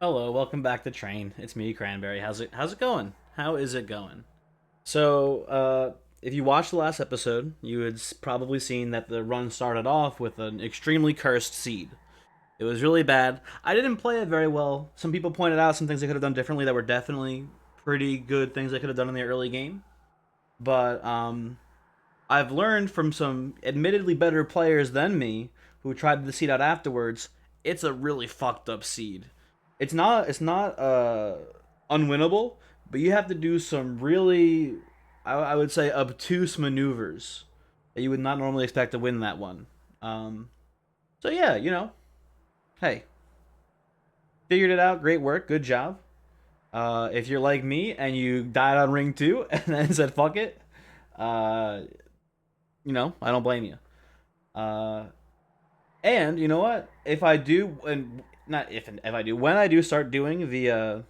Hello, welcome back to Train. It's me, Cranberry. How's it going? How is it going? So, if you watched the last episode, you had probably seen that the run started off with an extremely cursed seed. It was really bad. I didn't play it very well. Some people pointed out some things I could have done differently that were definitely pretty good things I could have done in the early game. But I've learned from some admittedly better players than me who tried the seed out afterwards. It's a really fucked up seed. It's not unwinnable, but you have to do some really, I would say, obtuse maneuvers that you would not normally expect to win that one. Um, so yeah, hey, figured it out. Great work, good job. If you're like me and you died on ring two and then said fuck it, uh, I don't blame you. Uh, and you know what? If I do, and not if I do, when I do start doing the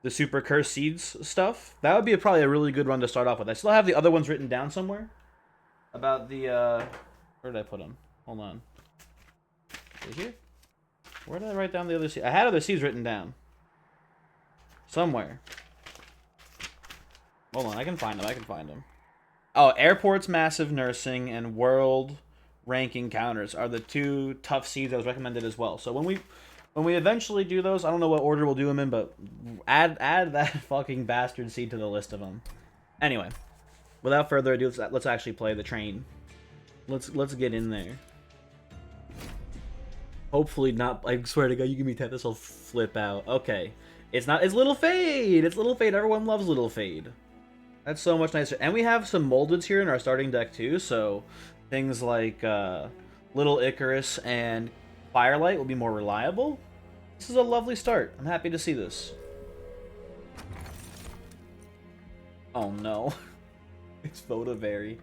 super curse seeds stuff, that would be probably a really good run to start off with. I still have the other ones written down somewhere about the where did I put them? Hold on. Is it here? Where did I write down the other seeds? I had other seeds written down somewhere. Hold on, I can find them. I can find them. Oh, airports, massive nursing, and world ranking counters are the two tough seeds that was recommended as well. So when we eventually do those, I don't know what order we'll do them in, but add that fucking bastard seed to the list of them. Anyway, without further ado, let's actually play the train. Let's get in there. Hopefully not. I swear to God, you give me 10, this will flip out. Okay, it's not. It's Little Fade. It's Little Fade. Everyone loves Little Fade. That's so much nicer. And we have some moldeds here in our starting deck too, so things like Little Icarus and Firelight will be more reliable. This is a lovely start. I'm happy to see this. Oh no. It's Votivary.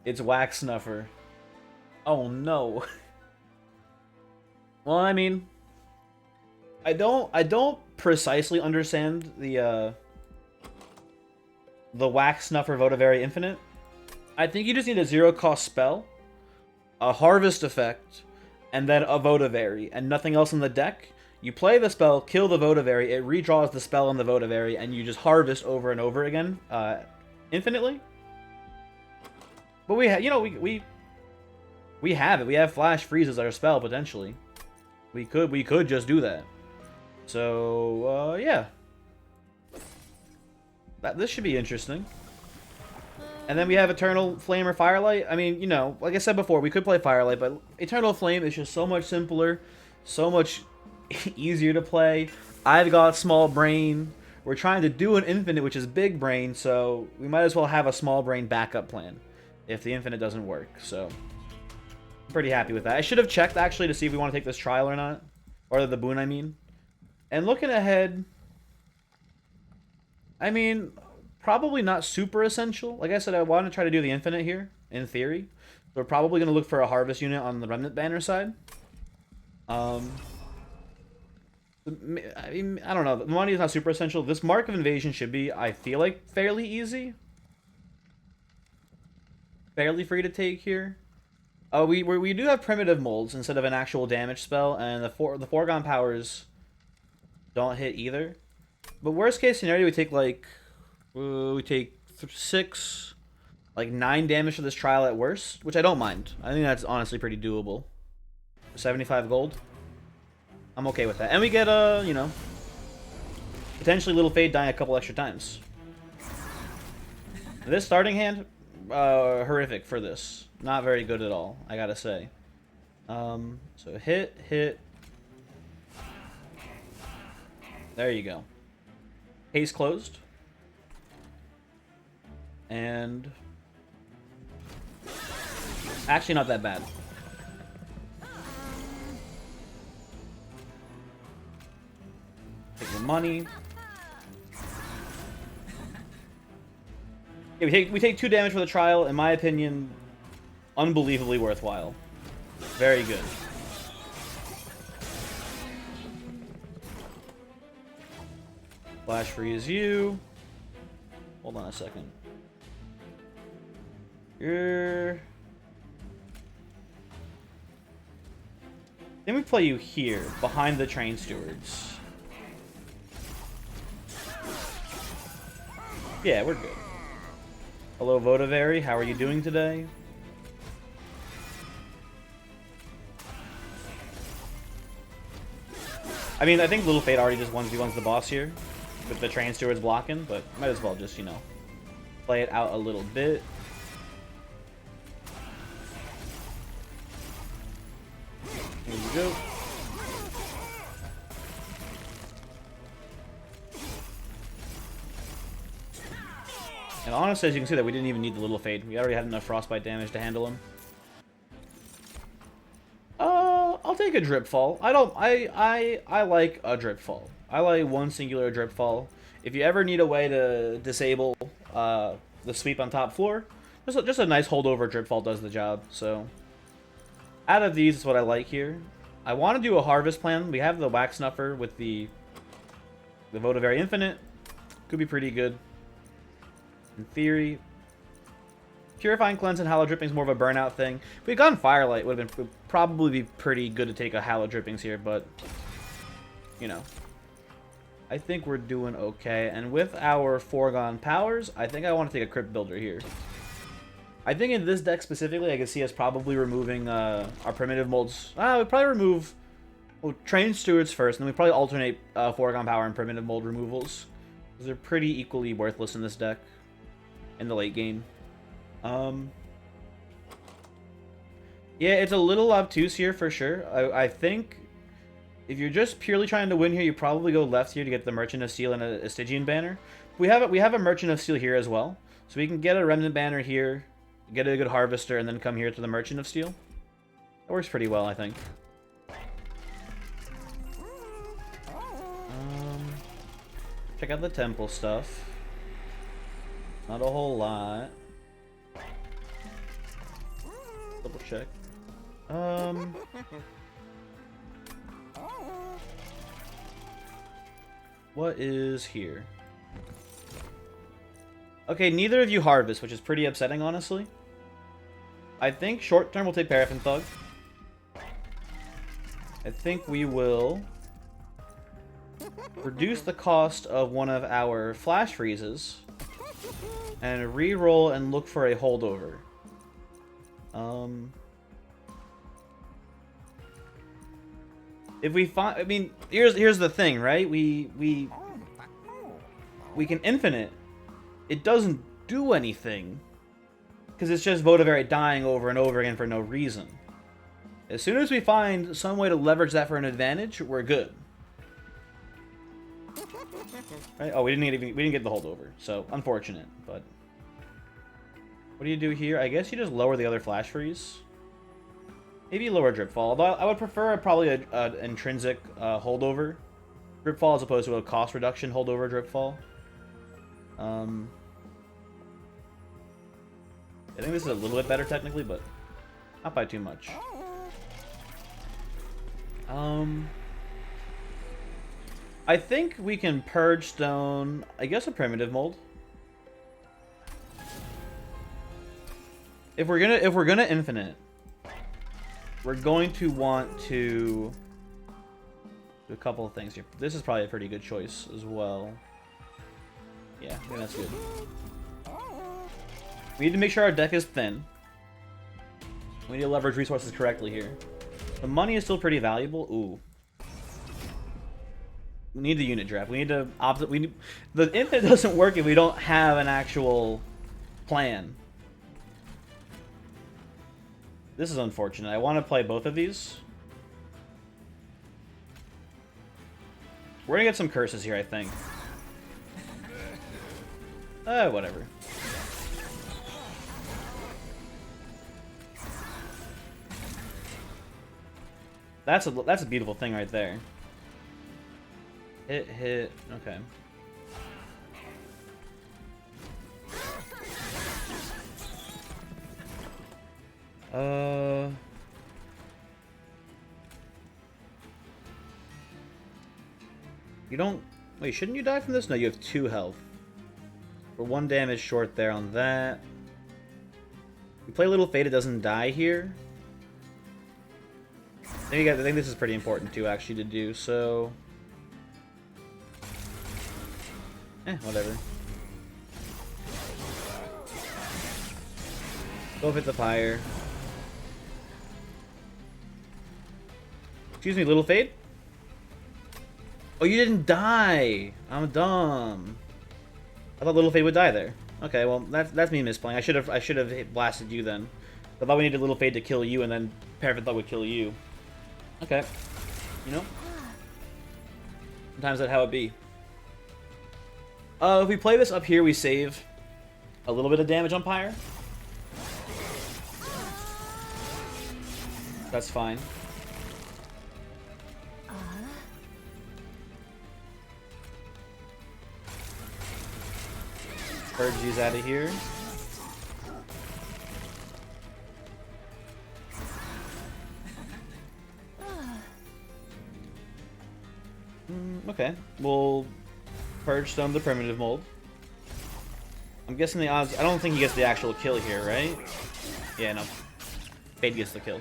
It's Wax Snuffer. Oh no. Well, I mean, I don't precisely understand the Wax Snuffer Votivary Infinite. I think you just need a zero cost spell, a harvest effect, and then a Votivary, and nothing else in the deck. You play the spell, kill the Votivary, it redraws the spell on the Votivary, and you just harvest over and over again, infinitely. But we have it. We have Flash Freeze as our spell potentially. We could just do that. So yeah, this should be interesting. And then we have Eternal Flame or Firelight. I mean, like I said before, we could play Firelight, but Eternal Flame is just so much simpler, so much easier to play. I've got small brain. We're trying to do an infinite, which is big brain, so we might as well have a small brain backup plan if the infinite doesn't work. So I'm pretty happy with that. I should have checked actually to see if we want to take this trial or not, or the boon, I mean. And looking ahead, I mean, probably not super essential. Like I said, I want to try to do the infinite here, in theory. So we're probably going to look for a harvest unit on the remnant banner side. Um, I mean, I don't know. The money is not super essential. This Mark of Invasion should be, I feel like, fairly easy. Fairly free to take here. We do have primitive molds instead of an actual damage spell, and the foregone powers don't hit either. But worst case scenario, we take like we take 6, like 9 damage for this trial at worst, which I don't mind. I think that's honestly pretty doable. 75 gold. I'm okay with that. And we get potentially Little Fade dying a couple extra times. This starting hand, horrific for this. Not very good at all, I gotta say. So hit, hit. There you go. Case closed. And actually not that bad. Take the money. Yeah, we take 2 damage for the trial. In my opinion, unbelievably worthwhile. Very good. Flash freeze you. Hold on a second. You're... Then we play you here, behind the train stewards. Yeah, we're good. Hello, Votivary. How are you doing today? I mean, I think Little Fate already just 1v1s the boss here, with the train stewards blocking, but might as well just, you know, play it out a little bit. Here we go. And honestly, as you can see, that we didn't even need the Little Fate. We already had enough frostbite damage to handle him. I'll take a drip fall. I like a drip fall. I like one singular drip fall. If you ever need a way to disable the sweep on top floor, just a nice holdover drip fall does the job. So out of these, is what I like here. I want to do a harvest plan. We have the wax snuffer with the Votivary Infinite. Could be pretty good in theory. Purifying Cleanse and Hallow Drippings more of a burnout thing. If we'd gone Firelight, would probably be pretty good to take a Hallow Drippings here, but you know, I think we're doing okay. And with our foregone powers, I think I want to take a Crypt Builder here. I think in this deck specifically, I can see us probably removing our primitive molds. We'd probably remove Train Stewards first, and then we probably alternate foregone power and primitive mold removals, because they're pretty equally worthless in this deck in the late game. Yeah, it's a little obtuse here for sure. I think if you're just purely trying to win here, you probably go left here to get the Merchant of Steel and a Stygian banner. We have a Merchant of Steel here as well, so we can get a Remnant banner here, get a good Harvester, and then come here to the Merchant of Steel. That works pretty well, I think. Check out the temple stuff. Not a whole lot. Double check. What is here? Okay, neither of you harvest, which is pretty upsetting, honestly. I think short term we'll take Paraffin Thug. I think we will reduce the cost of one of our flash freezes and re-roll and look for a holdover. If we find, I mean, here's the thing, right? We can infinite. It doesn't do anything because it's just Votivary dying over and over again for no reason. As soon as we find some way to leverage that for an advantage, we're good. Right? Oh, we didn't get the holdover, so unfortunate. But what do you do here? I guess you just lower the other flash freeze. Maybe lower drip fall. Although I would prefer probably an intrinsic holdover drip fall as opposed to a cost reduction holdover drip fall. I think this is a little bit better technically, but not by too much. I think we can purge stone, I guess a primitive mold. If we're gonna infinite, we're going to want to do a couple of things here. This is probably a pretty good choice as well. Yeah, I think that's good. We need to make sure our deck is thin. We need to leverage resources correctly here. The money is still pretty valuable. Ooh. We need the unit draft. We need to the infinite doesn't work if we don't have an actual plan. This is unfortunate. I want to play both of these. We're gonna get some curses here, I think. Whatever. That's a beautiful thing right there. Hit. Okay. You don't... Wait, shouldn't you die from this? No, you have 2 health. We're 1 damage short there on that. We play Little Fate, it doesn't die here. I I think this is pretty important too, actually, to do. So, whatever. Go hit the fire. Excuse me, Little Fade? Oh, you didn't die! I'm dumb. I thought Little Fade would die there. Okay, well, that's me misplaying. I should have blasted you then. I thought we needed Little Fade to kill you, and then Paraffin Thug would kill you. Okay. You know? Sometimes that's how it be. If we play this up here, we save a little bit of damage on Pyre. That's fine. Purge these out of here. Okay, we'll purge some of the primitive mold. I'm guessing the odds. I don't think he gets the actual kill here, right? Yeah, no. Fade gets the kill.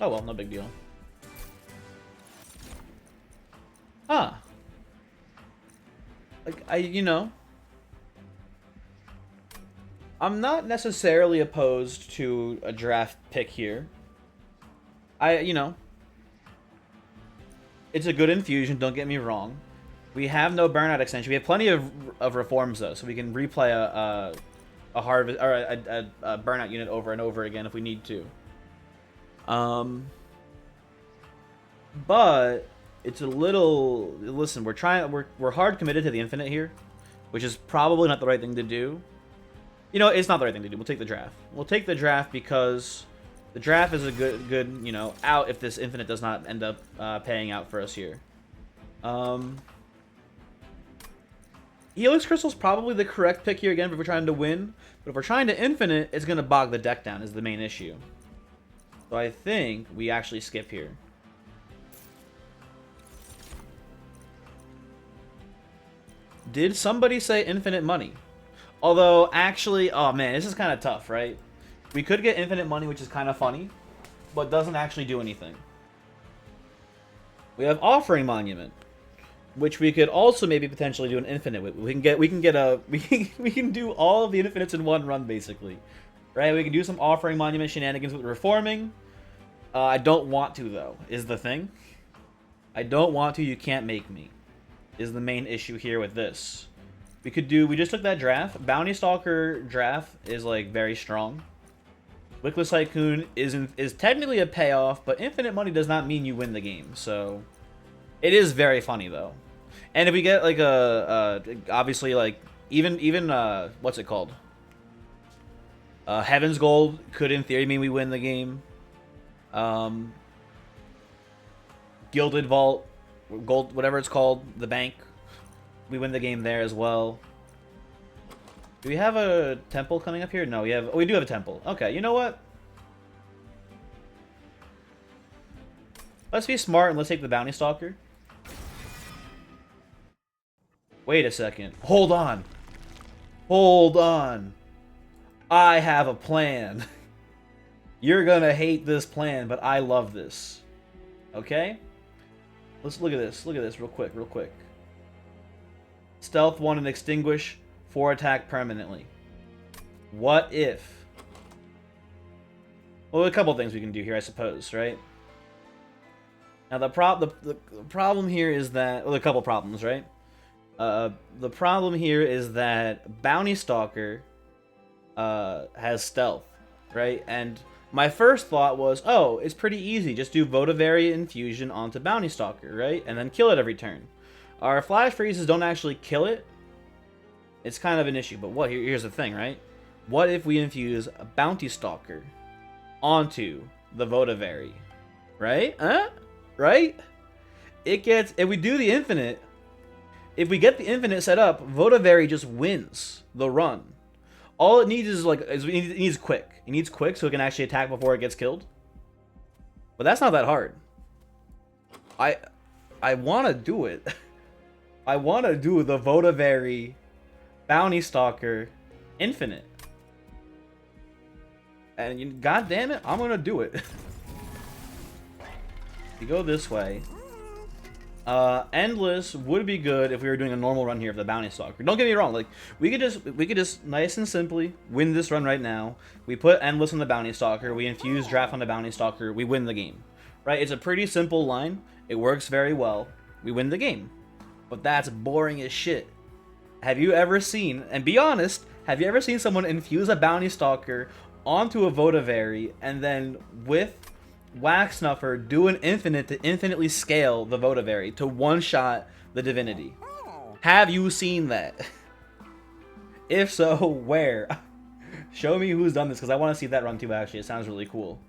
Oh well, no big deal. Ah. Like, you know, I'm not necessarily opposed to a draft pick here. You know, it's a good infusion, don't get me wrong. We have no burnout extension. We have plenty of reforms, though, so we can replay a harvest or a burnout unit over and over again if we need to. But it's a little... Listen, we're hard committed to the infinite here, which is probably not the right thing to do. You know, it's not the right thing to do. We'll take the draft. We'll take the draft because the draft is a good, you know, out if this infinite does not end up paying out for us here. Helix Crystal's probably the correct pick here again if we're trying to win. But if we're trying to infinite, it's going to bog the deck down is the main issue. So I think we actually skip here. Did somebody say infinite money? Although, actually, oh man, this is kind of tough, right? We could get infinite money, which is kind of funny, but doesn't actually do anything. We have Offering Monument, which we could also maybe potentially do an infinite with. We can do all of the infinites in one run, basically. Right? We can do some Offering Monument shenanigans with Reforming. I don't want to, though, is the thing. I don't want to, you can't make me, is the main issue here with this. We just took that draft. Bounty Stalker draft is, like, very strong. Wickless Tycoon is technically a payoff, but infinite money does not mean you win the game, so... It is very funny, though. And if we get, like, obviously, like, even what's it called? Heaven's Gold could, in theory, mean we win the game. Gilded Vault, Gold, whatever it's called, the bank. We win the game there as well. Do we have a temple coming up here? No, we do have a temple. Okay, you know what? Let's be smart and let's take the Bounty Stalker. Wait a second. Hold on. Hold on. I have a plan. You're gonna hate this plan, but I love this. Okay? Let's look at this. Look at this real quick, real quick. Stealth 1 and Extinguish 4 attack permanently. What if... Well, a couple things we can do here, I suppose, right? Now, the problem here is that... Well, a couple problems, right? The problem here is that Bounty Stalker has Stealth, right? And my first thought was, oh, it's pretty easy. Just do Votivary Infusion onto Bounty Stalker, right? And then kill it every turn. Our Flash Freezes don't actually kill it. It's kind of an issue, but here's the thing, right? What if we infuse a Bounty Stalker onto the Votivary? Right? Right? If we do the infinite, if we get the infinite set up, Votivary just wins the run. All it needs is it needs quick. It needs quick so it can actually attack before it gets killed. But that's not that hard. I want to do it. I want to do the Votivary Bounty Stalker Infinite. And god damn it, I'm going to do it. We go this way. Endless would be good if we were doing a normal run here of the Bounty Stalker. Don't get me wrong, like we could just nice and simply win this run right now. We put Endless on the Bounty Stalker, we infuse Draft on the Bounty Stalker, we win the game. Right? It's a pretty simple line. It works very well. We win the game. But that's boring as shit. Have you ever seen, and be honest, have you ever seen someone infuse a Bounty Stalker onto a Votivary and then with Wax Snuffer do an infinite to infinitely scale the Votivary to one-shot the Divinity? Have you seen that? If so, where? Show me who's done this, because I want to see that run too, actually. It sounds really cool.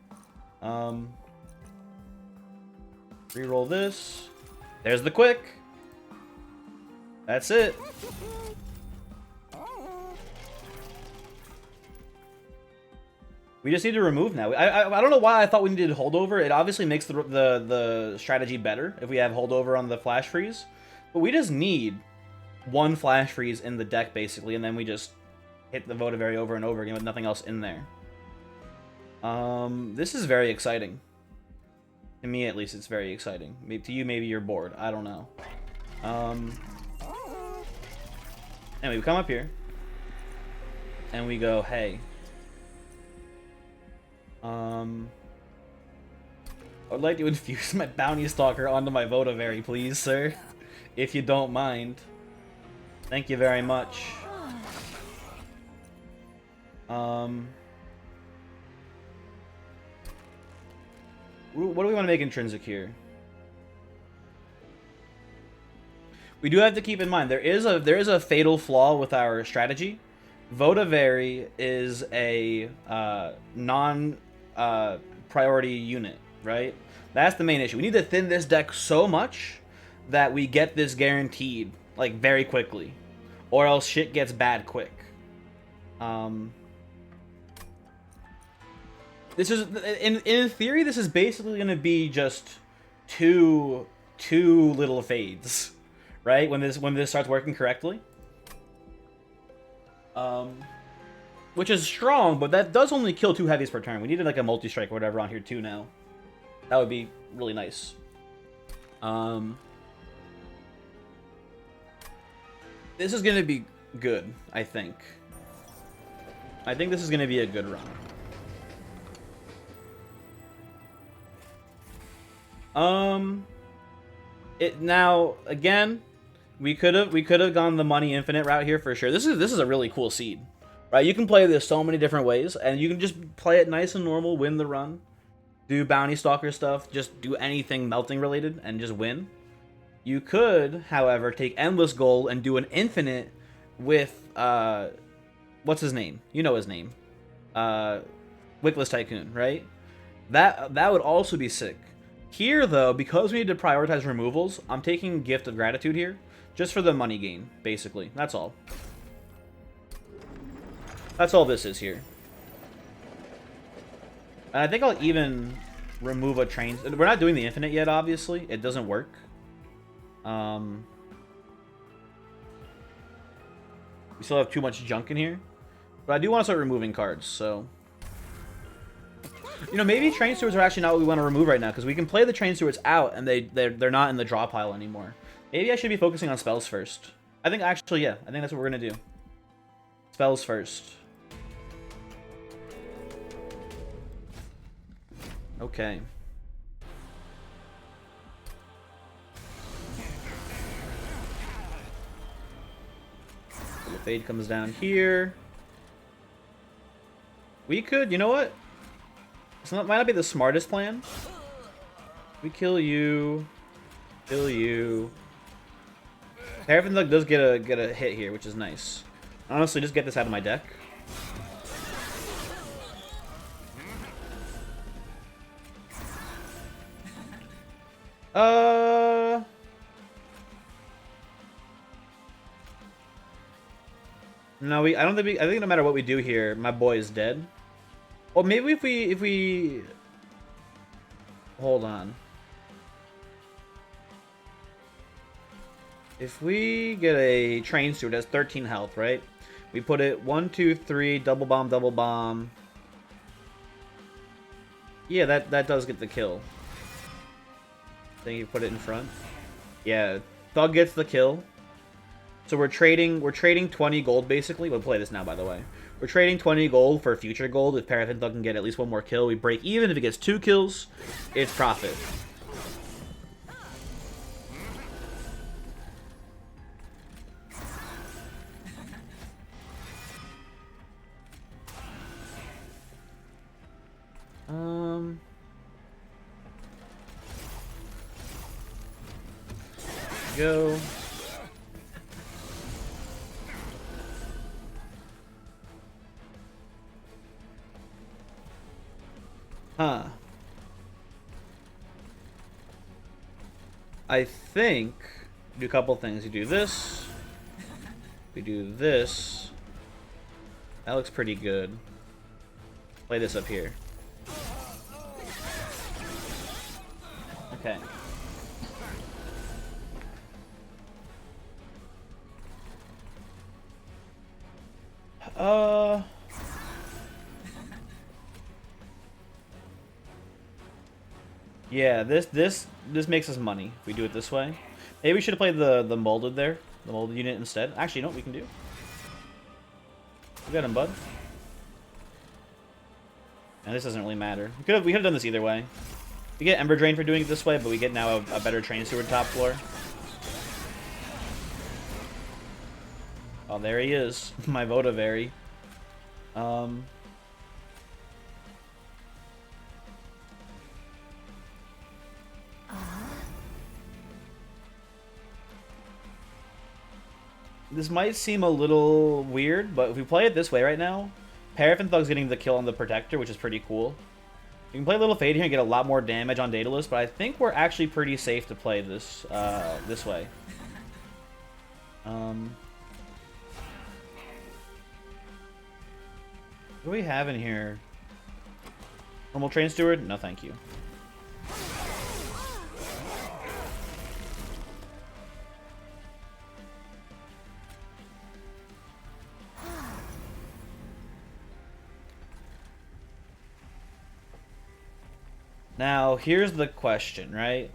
Reroll this. There's the quick. That's it. We just need to remove now. I don't know why I thought we needed holdover. It obviously makes the strategy better if we have holdover on the flash freeze. But we just need one flash freeze in the deck, basically, and then we just hit the Votivary over and over again with nothing else in there. This is very exciting. To me, at least, it's very exciting. Maybe to you, maybe you're bored. I don't know. Anyway, we come up here. And we go, hey. I would like to infuse my Bounty Stalker onto my Votivary, please, sir. If you don't mind. Thank you very much. What do we want to make intrinsic here? We do have to keep in mind there is a fatal flaw with our strategy. Votivary is a non-priority unit, right? That's the main issue. We need to thin this deck so much that we get this guaranteed, like, very quickly, or else shit gets bad quick. This is in theory, this is basically going to be just two little fades, right? When this starts working correctly. Which is strong, but that does only kill 2 heavies per turn. We needed like a multi-strike or whatever on here too now. That would be really nice. This is gonna be good, I think. I think this is gonna be a good run. Now again, we could have gone the money infinite route here for sure. This is a really cool seed, right? You can play this so many different ways, and you can just play it nice and normal, win the run, do Bounty Stalker stuff, just do anything melting related, and just win. You could, however, take Endless Gold and do an infinite with what's his name? You know his name, Wickless Tycoon, right? That would also be sick. Here, though, because we need to prioritize removals, I'm taking Gift of Gratitude here, just for the money gain, basically. That's all. That's all this is here. And I think I'll even remove a train. We're not doing the infinite yet, obviously. It doesn't work. We still have too much junk in here. But I do want to start removing cards, so... You know, maybe Train Stewards are actually not what we want to remove right now, because we can play the Train Stewards out, and they're not in the draw pile anymore. Maybe I should be focusing on spells first. I think, actually, yeah. I think that's what we're going to do. Spells first. Okay. The Fade comes down here. We could, you know what? This might not be the smartest plan. We kill you. Kill you. Paraffin Thug does get a hit here, which is nice. Honestly, just get this out of my deck. No, I don't think I think no matter what we do here, my boy is dead. Well, maybe if we hold on. If we get a Train Steward, it has 13 health, right? We put it 1, 2, 3, double bomb, double bomb. Yeah, that does get the kill. Then you put it in front. Yeah, Thug gets the kill. So we're trading 20 gold basically. We'll play this now, by the way. We're trading 20 gold for future gold. If Paraffin Thug can get at least one more kill, we break even. If he gets 2 kills, it's profit. Go. Huh. I think do a couple things. You do this. We do this. That looks pretty good. Play this up here. Okay. Yeah, this makes us money if we do it this way. Maybe we should have played the molded there, the molded unit instead. Actually, you know what we can do? We got him, bud. And this doesn't really matter. We could have done this either way. We get Ember Drain for doing it this way, but we get now a better Train Steward top floor. Oh, there he is, my Votivary. This might seem a little weird, but if we play it this way right now, Paraffin Thug's getting the kill on the Protector, which is pretty cool. You can play a little Fade here and get a lot more damage on Daedalus, but I think we're actually pretty safe to play this this way. What do we have in here? Normal Train Steward? No, thank you. Now, here's the question, right?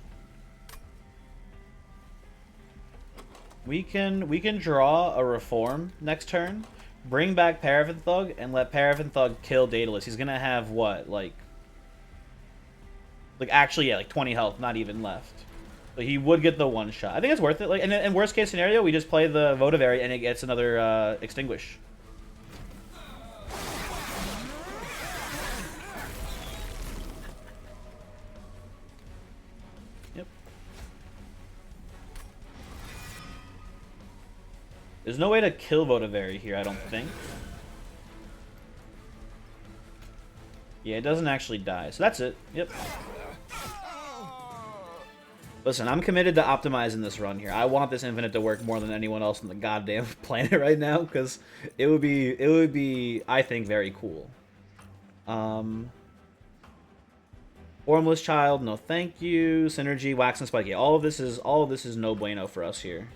We can draw a Reform next turn, bring back Paraffin Thug, and let Paraffin Thug kill Daedalus. He's gonna have what, like actually, yeah, like 20 health, not even left. But he would get the one shot. I think it's worth it. Like, and in worst case scenario, we just play the Votivary and it gets another Extinguish. Yep. There's no way to kill Votivary here, I don't think. Yeah, it doesn't actually die, so that's it. Yep. Listen, I'm committed to optimizing this run here. I want this Infinite to work more than anyone else on the goddamn planet right now, because it would be, I think, very cool. Formless Child, no thank you. Synergy, Wax and Spike. Yeah, all of this is no bueno for us here.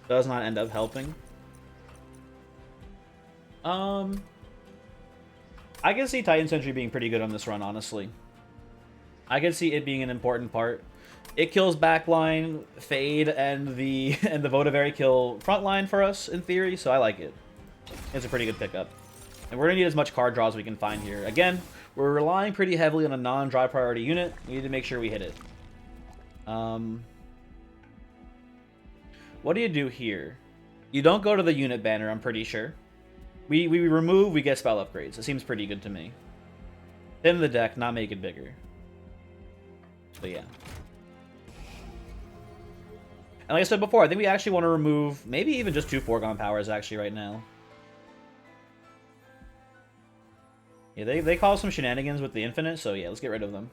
Does not end up helping. I can see Titan Sentry being pretty good on this run, honestly. I can see it being an important part. It kills backline, Fade, and the Votivary kill frontline for us, in theory, so I like it. It's a pretty good pickup. And we're going to need as much card draw as we can find here. Again, we're relying pretty heavily on a non-dry priority unit. We need to make sure we hit it. What do you do here? You don't go to the unit banner, I'm pretty sure. We remove, we get spell upgrades. It seems pretty good to me. Thin the deck, not make it bigger. But yeah. And like I said before, I think we actually want to remove maybe even just 2 foregone powers actually right now. Yeah, they cause some shenanigans with the Infinite, so yeah, let's get rid of them.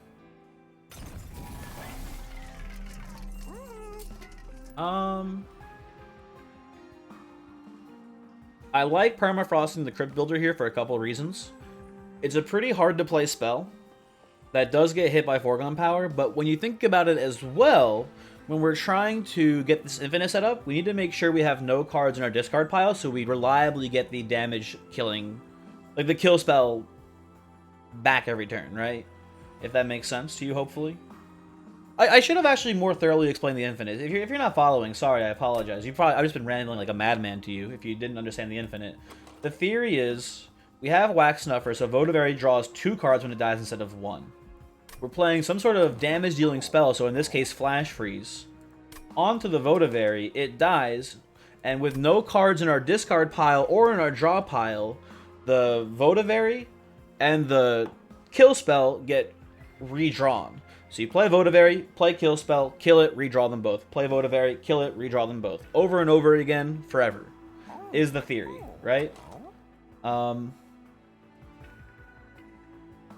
I like permafrosting the Crypt Builder here for a couple reasons. It's a pretty hard to play spell that does get hit by foregone power, but when you think about it as well, when we're trying to get this Infinite set up, we need to make sure we have no cards in our discard pile so we reliably get the damage killing, like the kill spell back every turn, right? If that makes sense to you, hopefully. I should have actually more thoroughly explained the infinite. If you're not following, sorry, I apologize. I've just been rambling like a madman to you if you didn't understand the infinite. The theory is we have Wax Snuffer, so Votivary draws 2 cards when it dies instead of 1. We're playing some sort of damage-dealing spell, so in this case, Flash Freeze. Onto the Votivary, it dies, and with no cards in our discard pile or in our draw pile, the Votivary and the kill spell get redrawn. So you play Votivary, play kill spell, kill it, redraw them both. Play Votivary, kill it, redraw them both. Over and over again, forever, is the theory, right?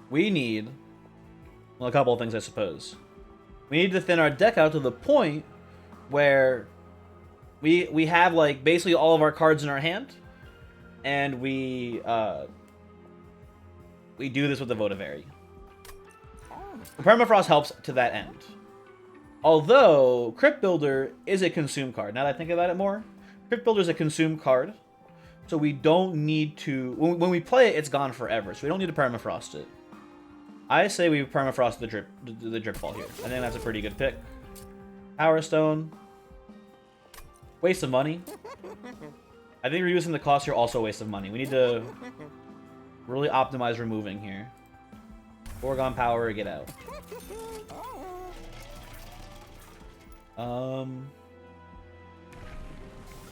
We need, well, a couple of things, I suppose. We need to thin our deck out to the point where we have, like, basically all of our cards in our hand, and we do this with the Votivary. Permafrost helps to that end. Although, Crypt Builder is a consume card. Now that I think about it more, Crypt Builder is a consume card, so we don't need to... When we play it, it's gone forever, so we don't need to Permafrost it. I say we Permafrost the drip ball here. I think that's a pretty good pick. Power Stone. Waste of money. I think reducing the cost here also a waste of money. We need to really optimize removing here. Oregon Power, get out. I'm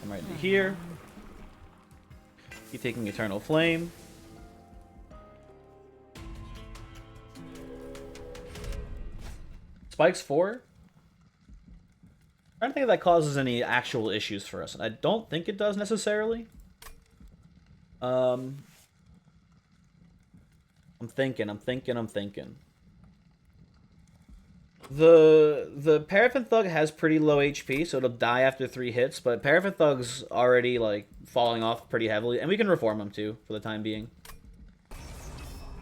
right into here. Keep taking Eternal Flame. Spikes 4? I don't think that causes any actual issues for us. I don't think it does necessarily. I'm thinking. The Paraffin Thug has pretty low HP, so it'll die after 3 hits, but Paraffin Thug's already, like, falling off pretty heavily, and we can reform him, too, for the time being.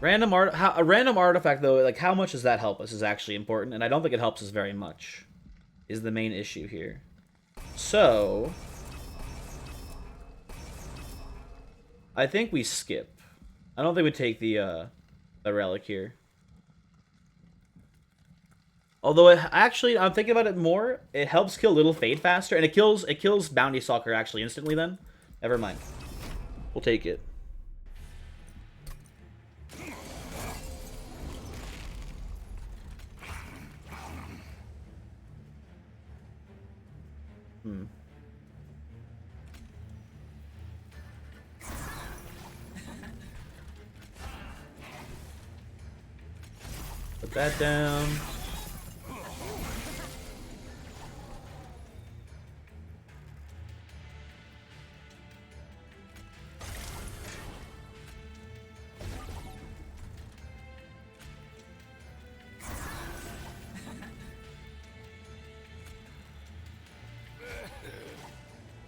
A random artifact, though, like, how much does that help us is actually important, and I don't think it helps us very much, is the main issue here. So, I think we skip. I don't think we take the relic here. Although actually, I'm thinking about it more. It helps kill Little Fade faster, and it kills Bounty Stalker actually instantly. Then, never mind. We'll take it. Put that down.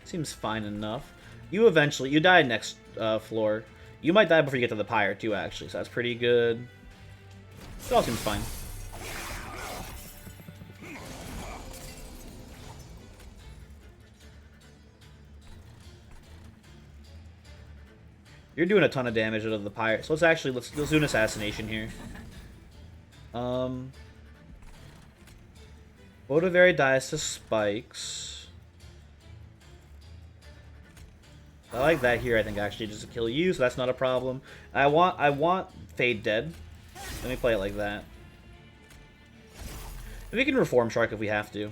Seems fine enough. You die next floor. You might die before you get to the pyre too, actually, so that's pretty good. It all seems fine. You're doing a ton of damage out of the pyre, so let's do an assassination here. Votivary dies to spikes. I like that here, I think, actually, just to kill you, so that's not a problem. I want Fade dead. Let me play it like that. And we can Reform Shark if we have to.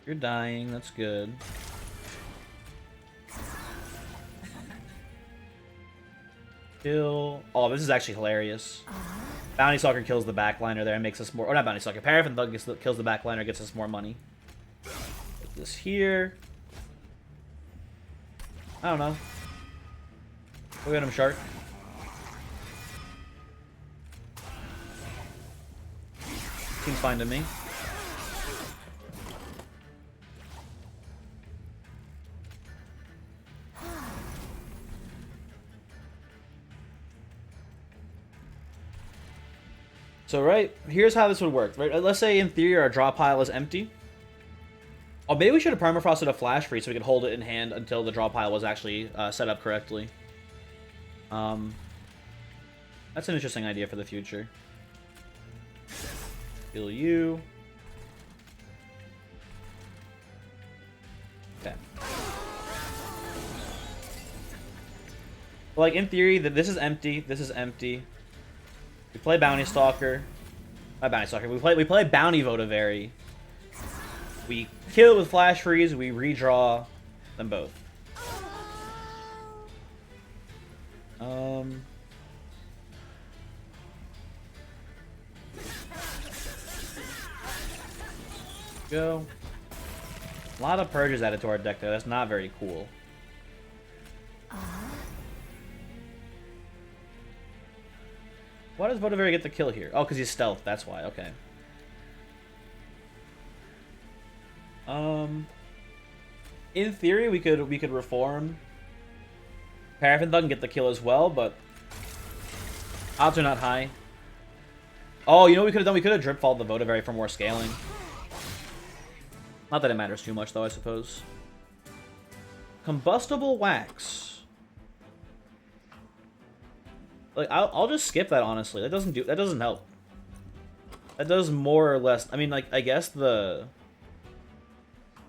You're dying, that's good. Kill. Oh, this is actually hilarious. Bounty Stalker kills the backliner there and makes us more... Or not Bounty Stalker. Paraffin Thug kills the backliner, gets us more money. Put this here. I don't know. Go get him, Shark. Seems fine to me. So, right, here's how this would work, right? Let's say, in theory, our draw pile is empty. Oh, maybe we should have permafrosted a Flash Freeze so we could hold it in hand until the draw pile was actually set up correctly. Um, that's an interesting idea for the future. Heal you. Okay. Like, in theory, this is empty. This is empty. We play Bounty Stalker. Not Bounty Stalker. We play Bounty Votivary. We kill it with Flash Freeze. We redraw them both. Go. A lot of purges added to our deck though. That's not very cool. Why does Votivary get the kill here? Oh, because he's stealth. That's why. Okay. In theory, we could reform Paraffin Thug and get the kill as well, but odds are not high. Oh, you know what we could have done? We could have drip followed the Votivary for more scaling. Not that it matters too much, though, I suppose. Combustible Wax. Like, I'll just skip that, honestly. That doesn't help. That does more or less. I mean, like, I guess the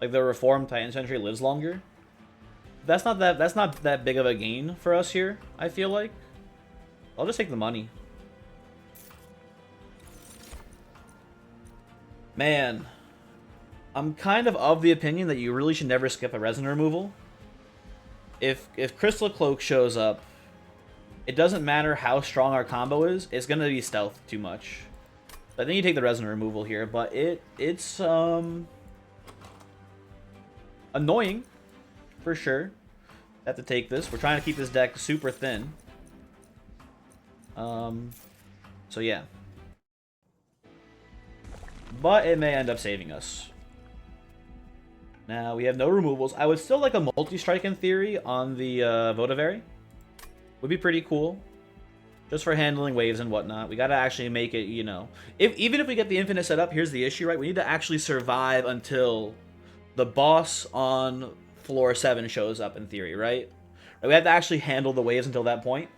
reformed Titan Sentry lives longer. That's not that big of a gain for us here, I feel like. I'll just take the money. Man, I'm kind of the opinion that you really should never skip a resin removal. If Crystal Cloak shows up, it doesn't matter how strong our combo is, it's gonna be stealth too much. I think you take the resin removal here, but it's annoying for sure. Have to take this. We're trying to keep this deck super thin. So yeah. But it may end up saving us. Now, we have no removals. I would still like a multi-strike in theory on the Votivary. Would be pretty cool. Just for handling waves and whatnot. We gotta actually make it, you know. Even if we get the infinite set up, here's the issue, right? We need to actually survive until the boss on floor 7 shows up in theory, right? We have to actually handle the waves until that point.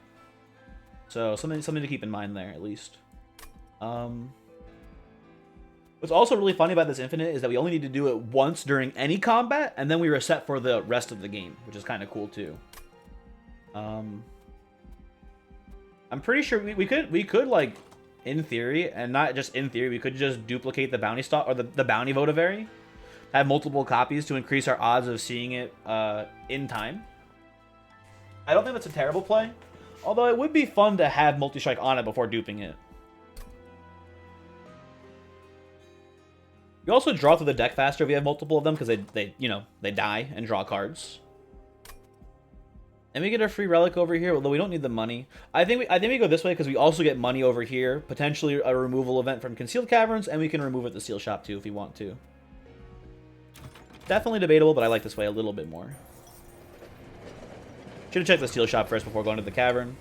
So, something to keep in mind there, at least. What's also really funny about this infinite is that we only need to do it once during any combat, and then we reset for the rest of the game, which is kind of cool too. I'm pretty sure we could like, in theory, and not just in theory, we could just duplicate the bounty stock or the bounty Votivary, have multiple copies to increase our odds of seeing it in time. I don't think that's a terrible play, although it would be fun to have multi-strike on it before duping it. We also draw through the deck faster if we have multiple of them, because they die and draw cards. And we get a free relic over here, although we don't need the money. I think we go this way because we also get money over here, potentially a removal event from Concealed Caverns, and we can remove it at the Seal Shop too if we want to. Definitely debatable, but I like this way a little bit more. Should have checked the Steel Shop first before going to the cavern.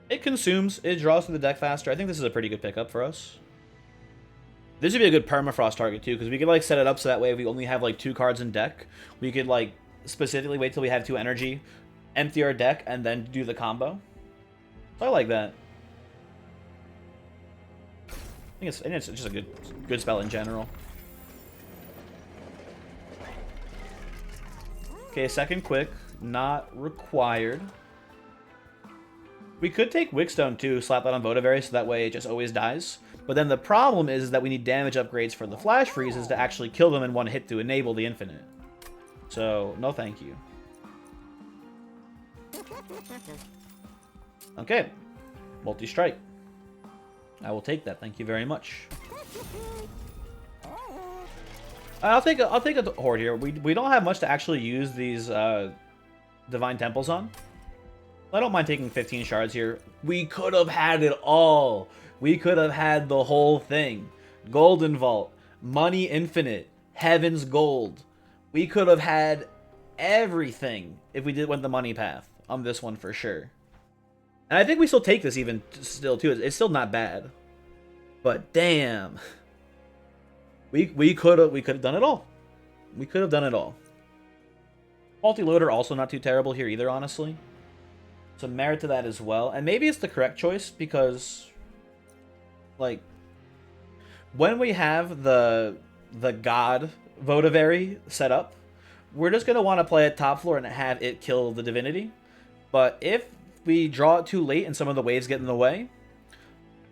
It consumes. It draws through the deck faster. I think this is a pretty good pickup for us. This would be a good permafrost target too, because we could like set it up so that way if we only have like 2 cards in deck, we could like specifically wait till we have 2 energy, empty our deck, and then do the combo. So I like that. I think it's just a good spell in general. Okay, second quick, not required. We could take Wickstone too, slap that on Votivary so that way it just always dies. But then the problem is that we need damage upgrades for the Flash Freezes to actually kill them in one hit to enable the infinite. So, no thank you. Okay. Multi-strike. I will take that, thank you very much. I'll take a horde here. We don't have much to actually use these Divine Temples on. I don't mind taking 15 shards here. We could have had it all. We could have had the whole thing. Golden Vault, Money Infinite, Heaven's Gold. We could have had everything if we went the money path on this one for sure. And I think we still take this even still too. It's still not bad. But damn. We could have done it all. We could have done it all. Faulty Loader also not too terrible here either, honestly. Some merit to that as well. And maybe it's the correct choice because, like, when we have the God Votivary set up, we're just going to want to play at top floor and have it kill the Divinity. But if we draw it too late and some of the waves get in the way,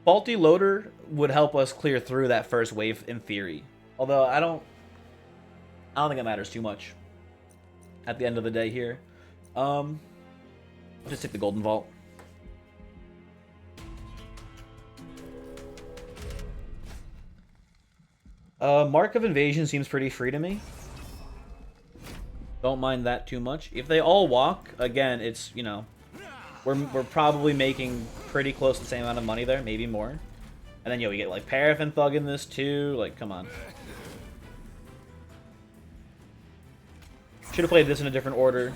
Faulty Loader would help us clear through that first wave in theory. Although I don't think it matters too much at the end of the day here. Just take the Golden Vault. Mark of Invasion seems pretty free to me. Don't mind that too much. If they all walk, again, it's, you know, we're probably making pretty close to the same amount of money there, maybe more. And then, yo, we get, like, Paraffin Thug in this, too. Like, come on. Should have played this in a different order.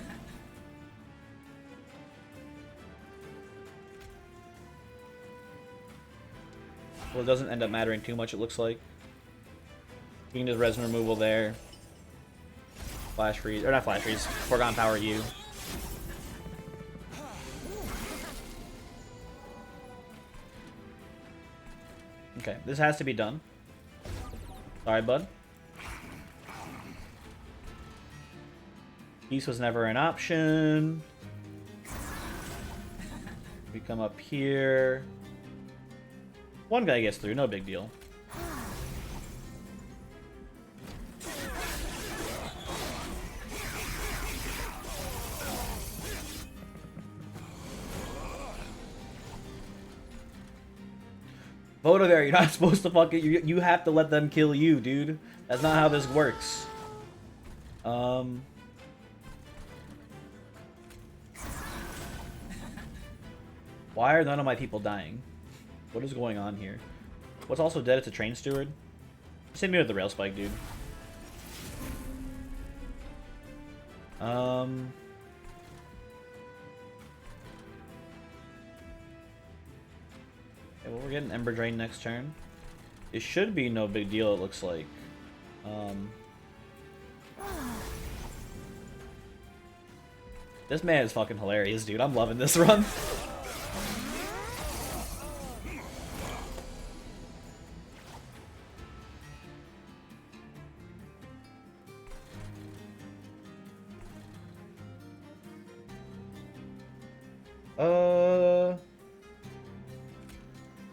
Well, it doesn't end up mattering too much, it looks like. We can just resin removal there. Flash freeze, or not flash freeze, Foregone Power U. Okay, this has to be done. Sorry, bud. Peace was never an option. We come up here. One guy gets through, no big deal. Votivary, you're not supposed to fucking... You have to let them kill you, dude. That's not how this works. Why are none of my people dying? What is going on here? What's also dead? It's a Train Steward. Just hit me with the Rail Spike, dude. Okay, well, we're getting Ember Drain next turn. It should be no big deal, it looks like. This man is fucking hilarious, dude. I'm loving this run.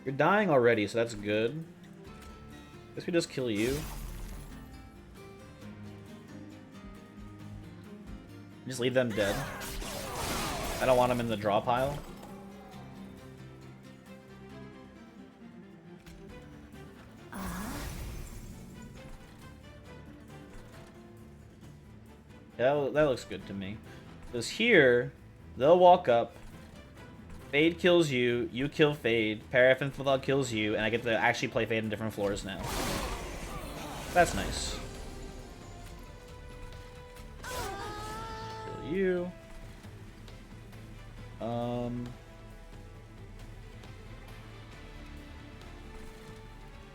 You're dying already, so that's good. Guess we just kill you. Just leave them dead. I don't want them in the draw pile. Yeah, that looks good to me. Because here, they'll walk up. Fade kills you, you kill Fade, Paraffin Thug kills you, and I get to actually play Fade in different floors now. That's nice. Kill you.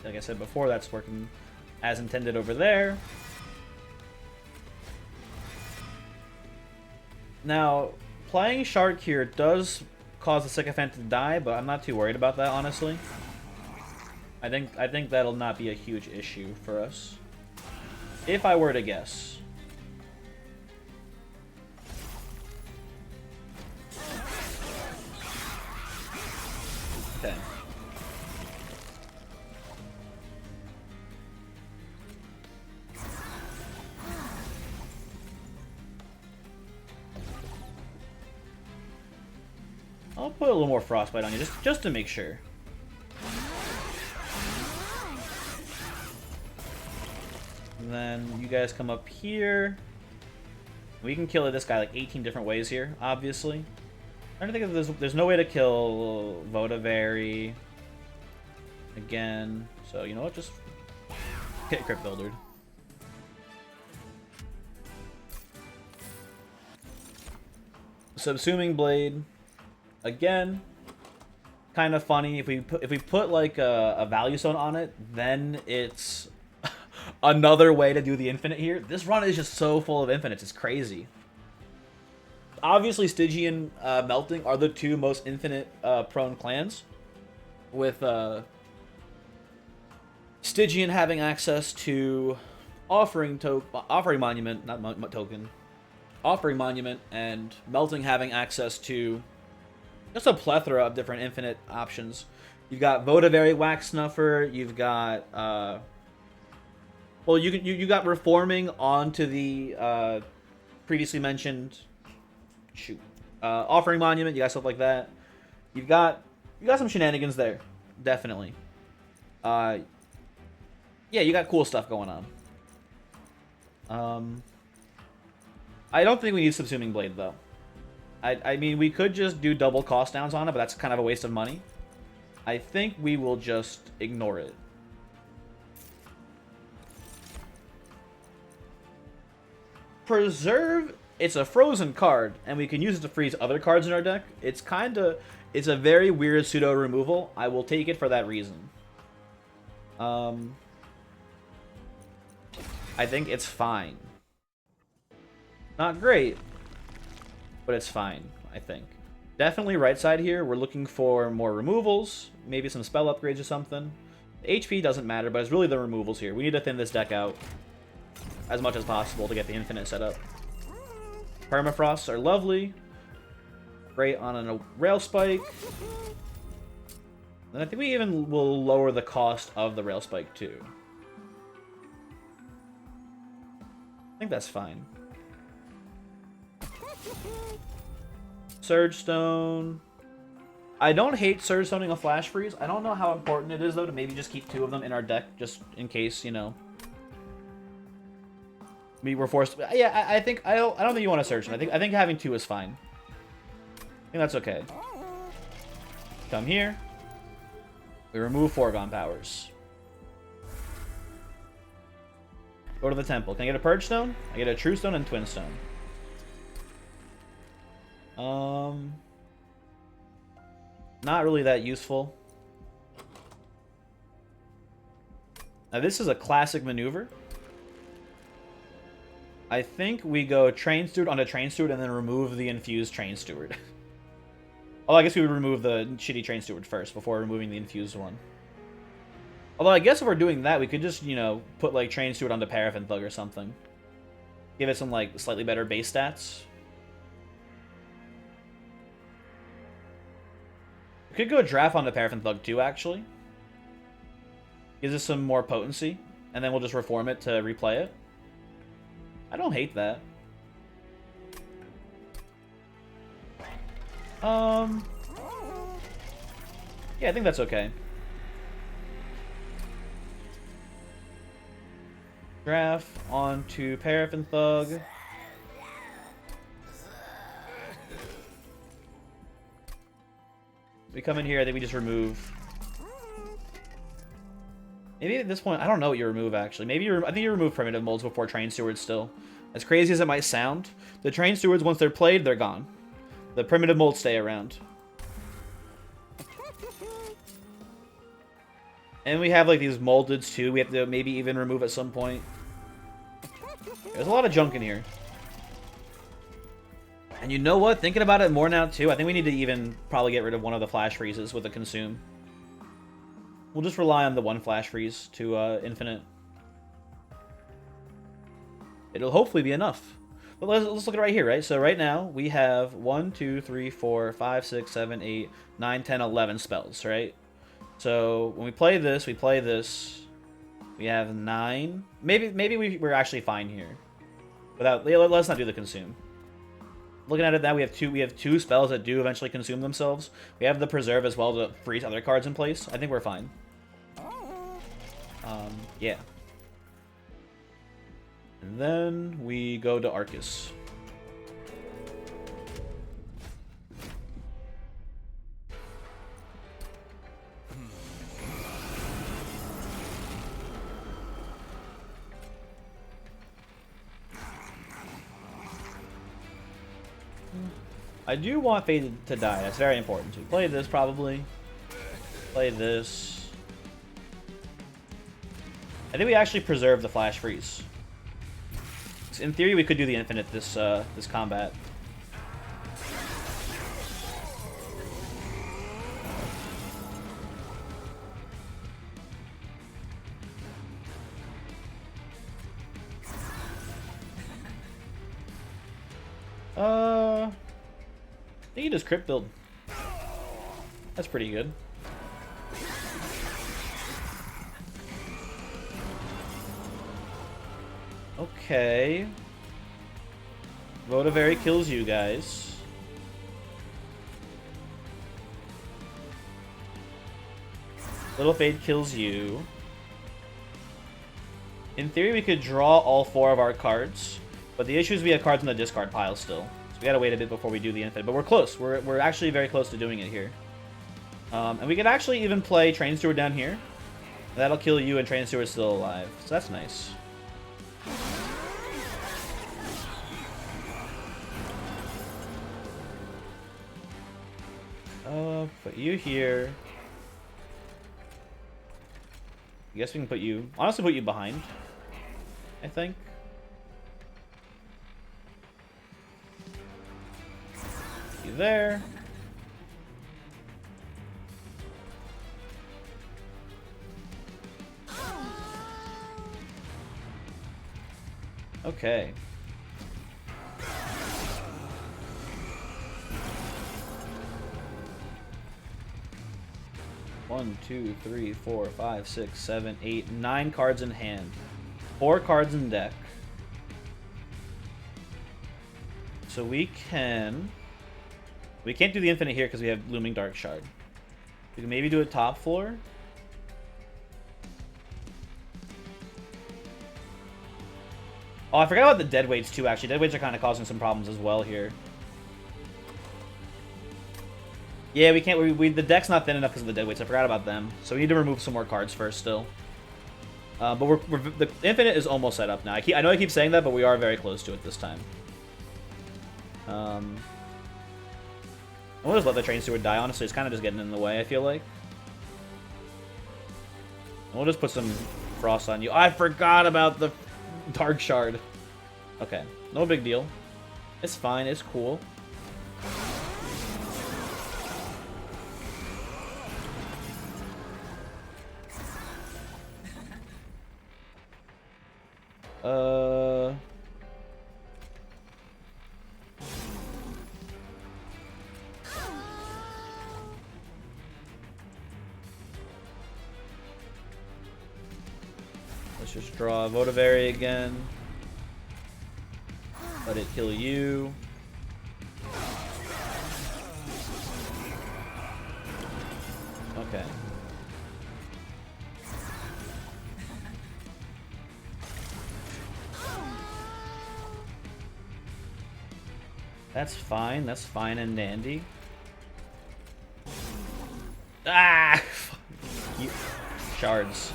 Like I said before, that's working as intended over there. Now, playing Shark here does cause the Sycophant to die, but I'm not too worried about that, honestly. I think that'll not be a huge issue for us. If I were to guess. Okay. I'll put a little more Frostbite on you, just to make sure. And then you guys come up here. We can kill this guy like 18 different ways here, obviously. I'm trying to think if there's no way to kill Votivary again. So, you know what? Just get Crypt Buildered. Subsuming Blade. Again, kind of funny. If we put like a value stone on it, then it's another way to do the infinite here. This run is just so full of infinites. It's crazy. Obviously, Stygian Melting are the two most infinite prone clans, with Stygian having access to Offering Monument, not token, Offering Monument, and Melting having access to just a plethora of different infinite options. You've got Votivary Wax Snuffer. You've got well, you got Reforming onto the previously mentioned Offering Monument. You got stuff like that. You got some shenanigans there, definitely. Yeah, you got cool stuff going on. I don't think we need Subsuming Blade though. I mean, we could just do double cost downs on it, but that's kind of a waste of money. I think we will just ignore it. Preserve, it's a frozen card, and we can use it to freeze other cards in our deck. It's a very weird pseudo removal. I will take it for that reason. I think it's fine. Not great, but it's fine, I think. Definitely right side here, we're looking for more removals, maybe some spell upgrades or something. The HP doesn't matter, but it's really the removals here. We need to thin this deck out as much as possible to get the infinite set up. Permafrosts are lovely. Great on a Rail Spike. And I think we even will lower the cost of the Rail Spike too. I think that's fine. Surge Stone. I don't hate Surge Stoning a Flash Freeze. I don't know how important it is though to maybe just keep 2 of them in our deck just in case, you know. We were forced. Yeah, I think I don't think you want to Surge Stone. I think having 2 is fine. I think that's okay. Come here. We remove Foregone Powers. Go to the temple. Can I get a Purge Stone? I get a True Stone and Twin Stone. Not really that useful. Now this is a classic maneuver. I think we go Train Steward onto Train Steward and then remove the infused Train Steward. Oh, I guess we would remove the shitty Train Steward first before removing the infused one. Although I guess if we're doing that, we could just, you know, put like Train Steward onto Paraffin Thug or something. Give it some like slightly better base stats. We could go draft onto Paraffin Thug too, actually. Gives us some more potency, and then we'll just reform it to replay it. I don't hate that. Yeah, I think that's okay. Draft onto Paraffin Thug. We come in here, I think we just remove. Maybe at this point, I don't know what you remove actually. Maybe I think you remove Primitive Molds before Train Stewards still. As crazy as it might sound, the Train Stewards, once they're played, they're gone. The Primitive Molds stay around. And we have like these Moldeds too, we have to maybe even remove at some point. There's a lot of junk in here. And you know what? Thinking about it more now too, I think we need to even probably get rid of one of the Flash Freezes with a Consume. We'll just rely on the one Flash Freeze to infinite. It'll hopefully be enough. But let's look at it right here, right? So right now, we have 1, 2, 3, 4, 5, 6, 7, 8, 9, 10, 11 spells, right? So when we play this, we have 9. Maybe we're actually fine here. Let's not do the Consume. Looking at it now, we have two spells that do eventually consume themselves. We have the Preserve as well to freeze other cards in place. I think we're fine. Yeah. And then we go to Arcus. I do want Fade to die. That's very important to play this probably. Play this. I think we actually preserve the flash freeze. In theory, we could do the infinite this this combat. I think he does crit build. That's pretty good. Okay. Votivary kills you guys. Little Fade kills you. In theory, we could draw all 4 of our cards, but the issue is we have cards in the discard pile still. So we gotta wait a bit before we do the infinite, but we're close. We're actually very close to doing it here. And we could actually even play Train Steward down here. That'll kill you, and Train Steward's still alive. So that's nice. Put you here. I guess we can put you... Honestly, put you behind, I think. You there. Okay. One, two, three, 4, 5, 6, 7, 8, 9 cards in hand. 4 cards in deck. So we can... We can't do the infinite here because we have Looming Dark Shard. We can maybe do it top floor. Oh, I forgot about the deadweights too, actually. Deadweights are kind of causing some problems as well here. Yeah, we can't. The deck's not thin enough because of the deadweights. I forgot about them. So we need to remove some more cards first still. But the infinite is almost set up now. I know I keep saying that, but we are very close to it this time. We'll just let the Train Steward die. Honestly, it's kind of just getting in the way, I feel like. And we'll just put some Frost on you. I forgot about the Dark Shard. Okay, no big deal. It's fine. It's cool. Let's just draw Votivary again. Let it kill you. Okay. That's fine. That's fine and dandy. Ah! Shards.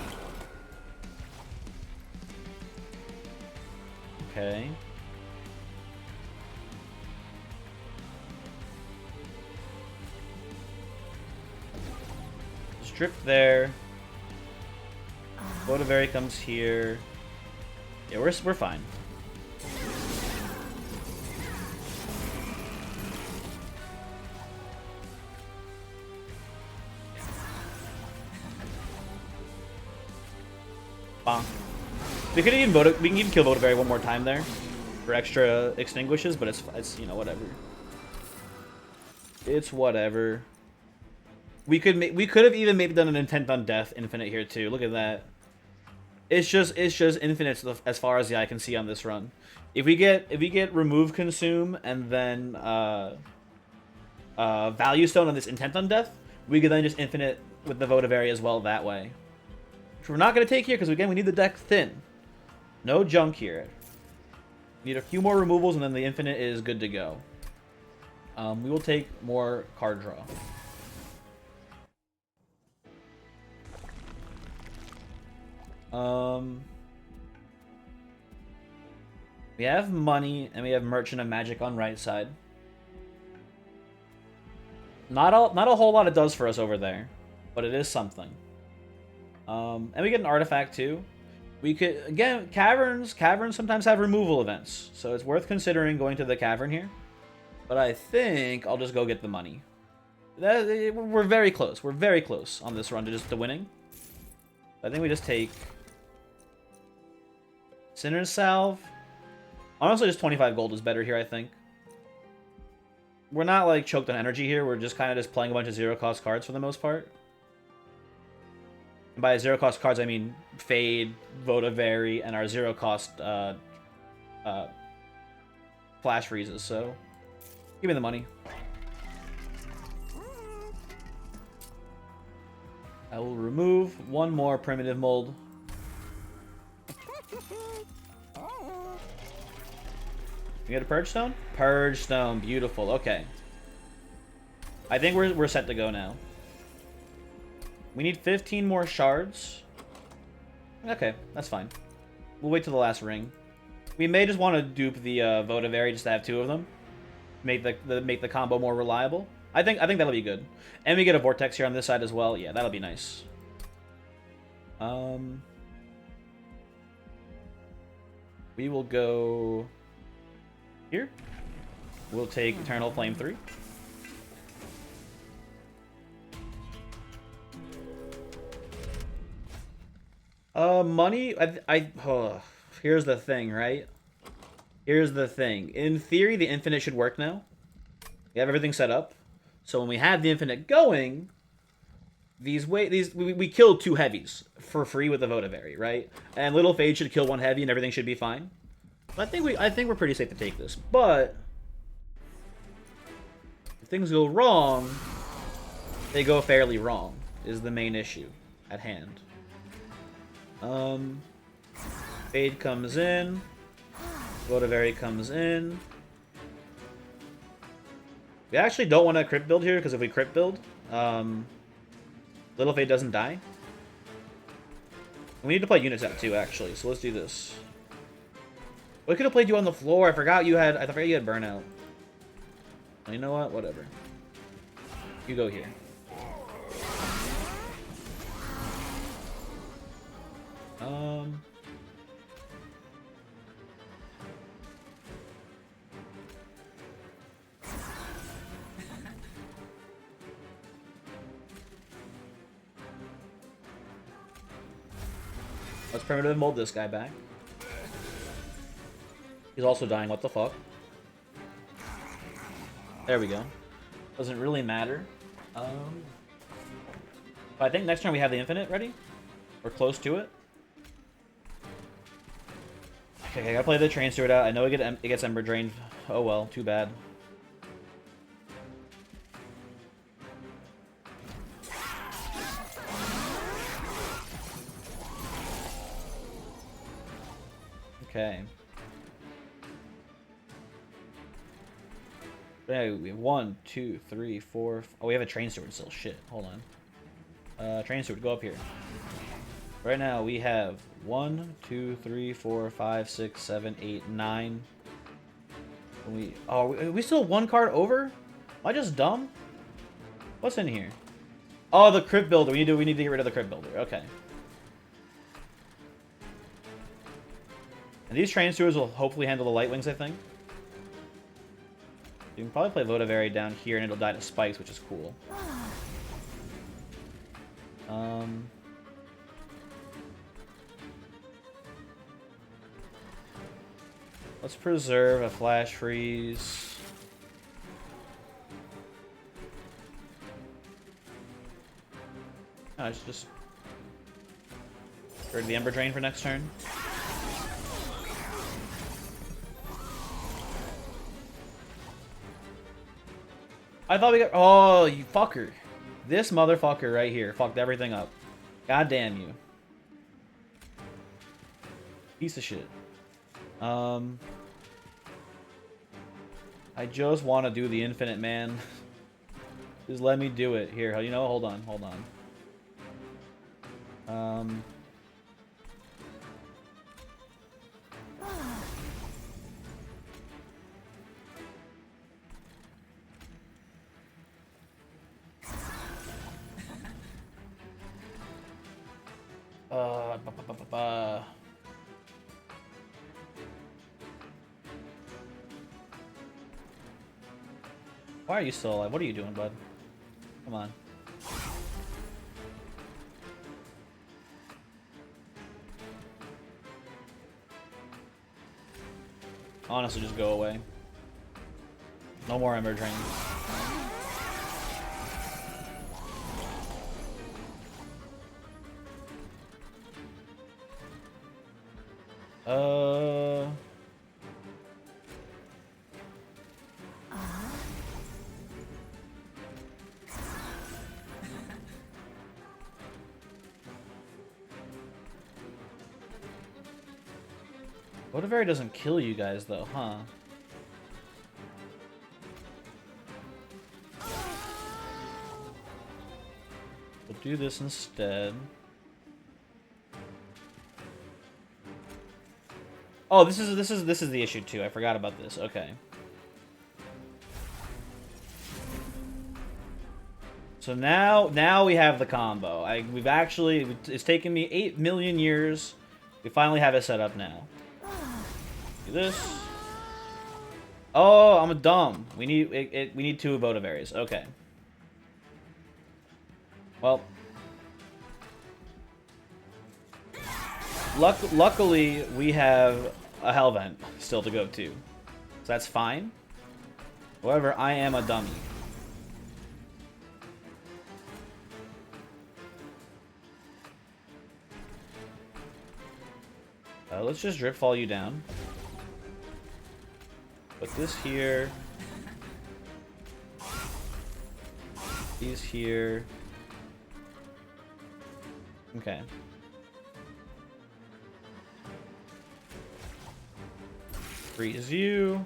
Okay. Strip there. Votivary comes here. Yeah, we're fine. Bonk. We can even kill Votivary one more time there for extra extinguishes, but it's you know, whatever. It's whatever. We could have even maybe done an Intent on Death infinite here too. Look at that. It's just infinite as far as the eye can see on this run. If we get Remove Consume and then Value Stone on this Intent on Death, we could then just infinite with the Votivary as well that way. Which we're not going to take here because again we need the deck thin. No junk here. Need a few more removals and then the infinite is good to go. We will take more card draw. We have money and we have Merchant of Magic on right side. Not a whole lot it does for us over there, but it is something. And we get an artifact too. We could, again, caverns sometimes have removal events, so it's worth considering going to the cavern here. But I think I'll just go get the money. We're very close. We're very close on this run to just the winning. I think we just take Sinner's Salve. Honestly, just 25 gold is better here, I think. We're not, like, choked on energy here. We're just kind of just playing a bunch of zero-cost cards for the most part. And by zero-cost cards, I mean Fade, Votivary, and our zero-cost Flash Freezes, so give me the money. I will remove one more Primitive Mold. You get a Purge Stone? Purge Stone, beautiful, okay. I think we're set to go now. We need 15 more shards. Okay, that's fine. We'll wait till the last ring. We may just want to dupe the Votivary just to have 2 of them. Make the combo more reliable. I think that'll be good. And we get a Vortex here on this side as well. Yeah, that'll be nice. We will go here. We'll take Eternal Flame 3. Money, here's the thing, right? Here's the thing. In theory, the infinite should work now. We have everything set up. So when we have the infinite going, we killed 2 heavies for free with the Votivary, right? And Little Fade should kill 1 heavy and everything should be fine. I think we're pretty safe to take this. But if things go wrong, they go fairly wrong, is the main issue at hand. Fade comes in. Votivary comes in. We actually don't want to crit build here, because if we crit build, Little Fade doesn't die. We need to play units out too, actually, so let's do this. We could have played you on the floor. I forgot you had burnout. Well, you know what? Whatever. You go here. Let's primitive mold this guy back. He's also dying, what the fuck? There we go. Doesn't really matter. I think next turn we have the infinite ready. We're close to it. Okay, I gotta play the Train Steward out. I know it gets Ember Drained. Oh well, too bad. Okay. Yeah, we have 1, 2, 3, 4. Oh, we have a Train Steward still. Shit. Hold on. Train Steward, go up here. Right now we have 1, 2, 3, 4, 5, 6, 7, 8, 9. Are we still 1 card over? Am I just dumb? What's in here? Oh, the Crypt Builder. We need to get rid of the Crypt Builder. Okay. And these Train Stewards will hopefully handle the Light Wings, I think. You can probably play Votivary down here and it'll die to spikes, which is cool. Let's preserve a Flash Freeze. Oh, it's just rid of the Ember Drain for next turn. I thought we got... Oh, you fucker. This motherfucker right here fucked everything up. God damn you. Piece of shit. I just want to do the infinite, man. Just let me do it. Here, you know, hold on. Why are you still alive? What are you doing, bud? Come on. Honestly, just go away. No more Ember Drain. Votivary doesn't kill you guys, though, huh? We'll do this instead. Oh, this is the issue too. I forgot about this. Okay. So now we have the combo. It's taken me 8 million years. We finally have it set up now. Do this. Oh, I'm a dumb. We need 2 Votivaries. Okay. Well, luckily we have a Hellvent still to go to, so that's fine. However, I am a dummy. Let's just drip fall you down. Put this here. These here. Okay. Freeze you.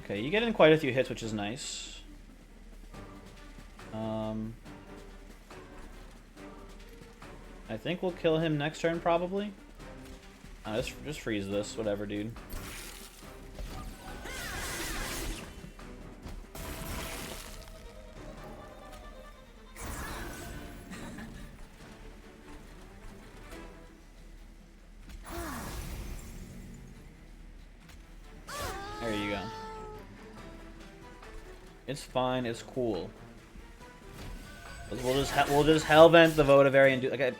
Okay, you get in quite a few hits, which is nice. I think we'll kill him next turn, probably. Just freeze this, whatever, dude. There you go. It's fine. It's cool. We'll just Hellvent the Votivary and do like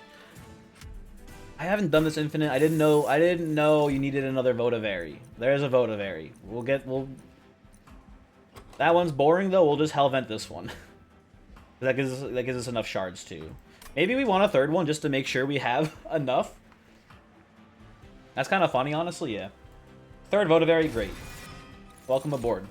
I haven't done this infinite. I didn't know you needed another Votivary. There's a Votivary. That one's boring though. We'll just Hellvent this one. that gives us enough shards too. Maybe we want a third one just to make sure we have enough. That's kind of funny, honestly. Yeah. Third Votivary, great. Welcome aboard.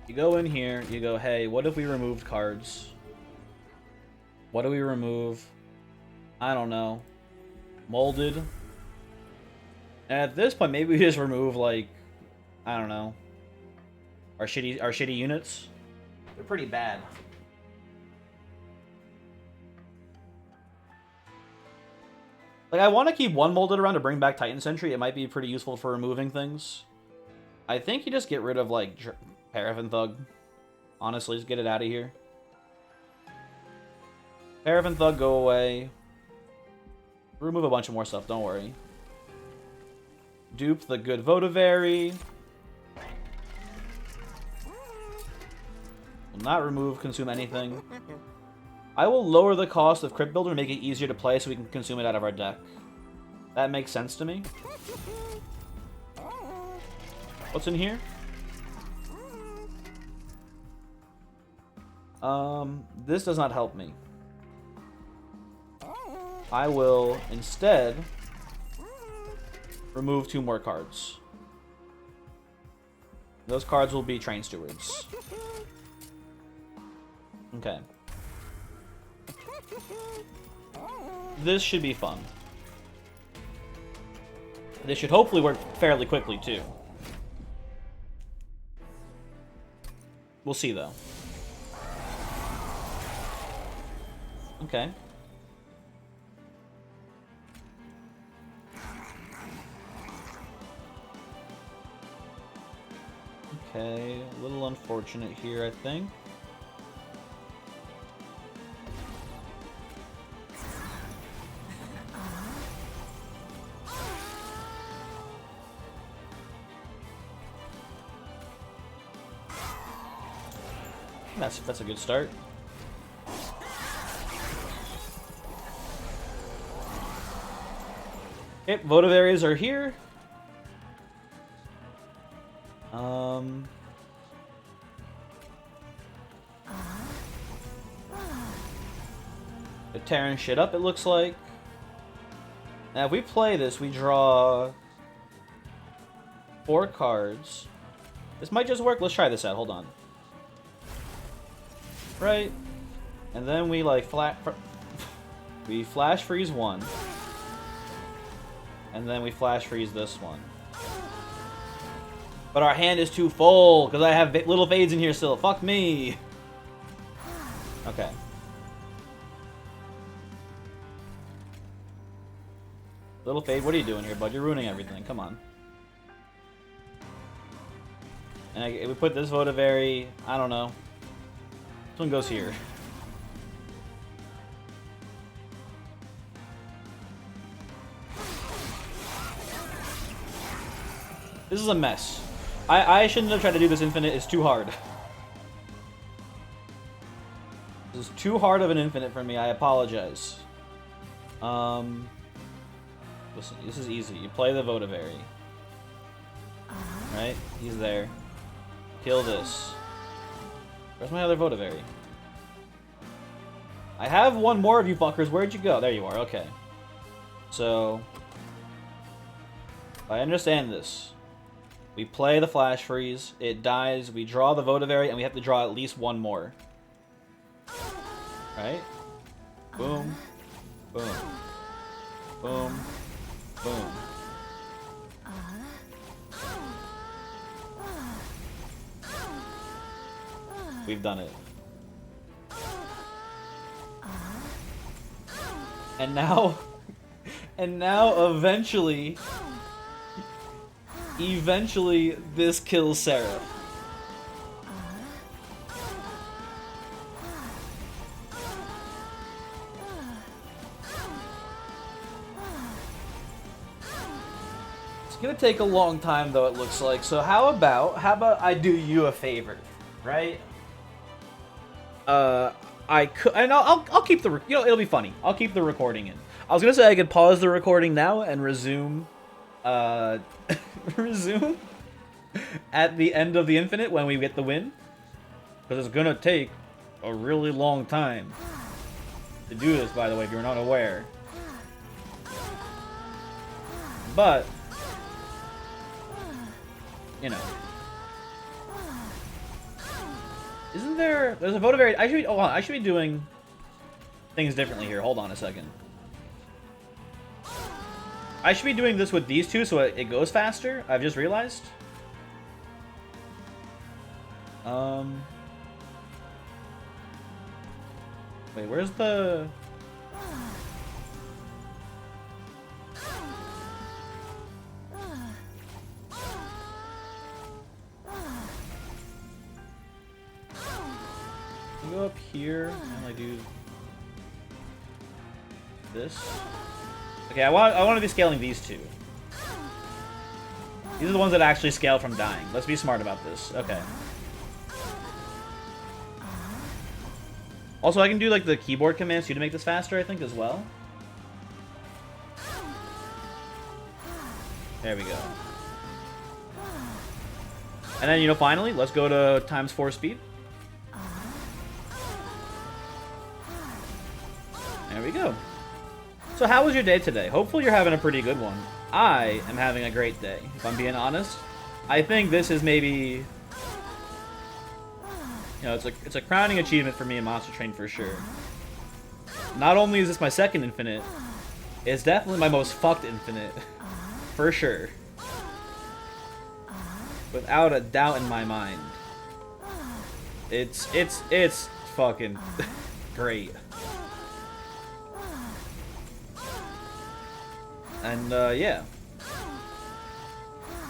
You go in here, you go, hey, what if we removed cards? What do we remove? I don't know. Molded. And at this point, maybe we just remove, like, I don't know. Our shitty units. They're pretty bad. Like, I want to keep one molded around to bring back Titan Sentry. It might be pretty useful for removing things. I think you just get rid of, like, Paraffin Thug. Honestly, just get it out of here. Paraffin Thug, go away. Remove a bunch of more stuff, don't worry. Dupe the good Votivary. Will not remove, consume anything. I will lower the cost of Crypt Builder and make it easier to play so we can consume it out of our deck. That makes sense to me. What's in here? This does not help me. I will instead remove 2 more cards. Those cards will be Train Stewards. Okay. This should be fun. This should hopefully work fairly quickly, too. We'll see, though. Okay. Okay, a little unfortunate here, I think. That's a good start. Okay, Votivaries are here. They're tearing shit up, it looks like. Now, if we play this, we draw 4 cards. This might just work. Let's try this out. Hold on. Right. And then we, like, we flash freeze 1. And then we flash freeze this one. But our hand is too full, because I have little fades in here still. Fuck me! Okay. Little fade, what are you doing here, bud? You're ruining everything. Come on. And we put this Votivary, I don't know. This one goes here. This is a mess. I shouldn't have tried to do this infinite. It's too hard. This is too hard of an infinite for me. I apologize. Listen, this is easy. You play the Votivary. Right? He's there. Kill this. Where's my other Votivary? I have one more of you fuckers. Where'd you go? There you are. Okay. So, I understand this. We play the Flash Freeze, it dies, we draw the Votivary, and we have to draw at least one more. Right? Boom. Boom. Boom. Boom. We've done it. And now... And now, eventually, this kills Seraph. It's gonna take a long time, though, it looks like. So how about I do you a favor, right? I'll keep the, you know, it'll be funny. I'll keep the recording in. I was gonna say I could pause the recording now and resume resume at the end of the infinite when we get the win, because it's gonna take a really long time to do this, by the way, if you're not aware. But you know, there's a Votivary. I should be doing things differently here. Hold on a second. I should be doing this with these two so it goes faster. I've just realized. Wait, where's the... I'll go up here and I do this. Okay, I want to be scaling these two. These are the ones that actually scale from dying. Let's be smart about this. Okay. Also, I can do like the keyboard commands too to make this faster, I think, as well. There we go. And then, you know, finally, let's go to ×4 speed. There we go. So how was your day today? Hopefully you're having a pretty good one. I am having a great day, if I'm being honest. I think this is maybe... You know, it's a crowning achievement for me in Monster Train for sure. Not only is this my second infinite, it's definitely my most fucked infinite. For sure. Without a doubt in my mind. It's fucking great. And yeah.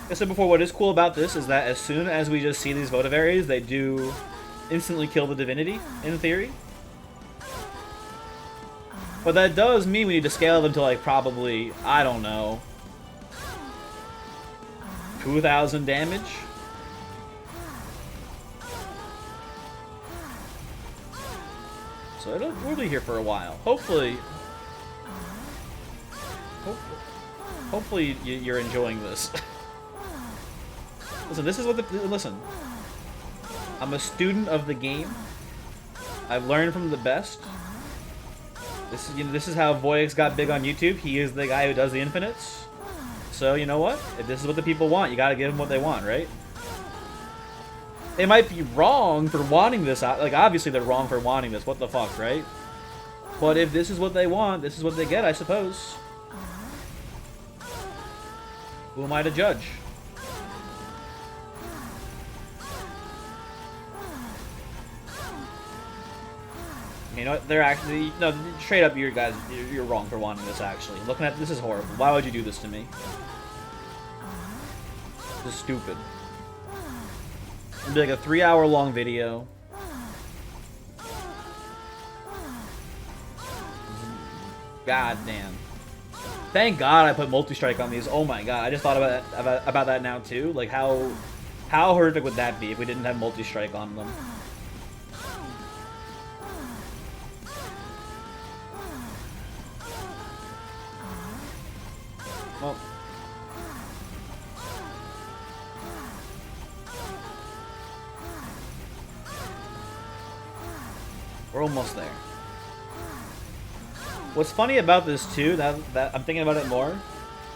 Like I said before, what is cool about this is that as soon as we just see these Votivaries, they do instantly kill the divinity, in theory. But that does mean we need to scale them to, like, probably, I don't know, 2,000 damage? So we'll be here for a while. Hopefully you're enjoying this. Listen, this is what listen. I'm a student of the game. I've learned from the best. This is how Voyix got big on YouTube. He is the guy who does the infinites. So you know what? If this is what the people want, you gotta give them what they want, right? They might be wrong for wanting this. Like, obviously they're wrong for wanting this. What the fuck, right? But if this is what they want, this is what they get, I suppose. Who am I to judge? You know what? They're actually... No, straight up, you guys, you're wrong for wanting this, actually. Looking at this is horrible. Why would you do this to me? This is stupid. It'd be like a 3-hour-long video. God damn. Thank God I put multi-strike on these. Oh my god, I just thought about that now too. Like how horrific would that be if we didn't have multi-strike on them? Well, we're almost there. What's funny about this too, that I'm thinking about it more,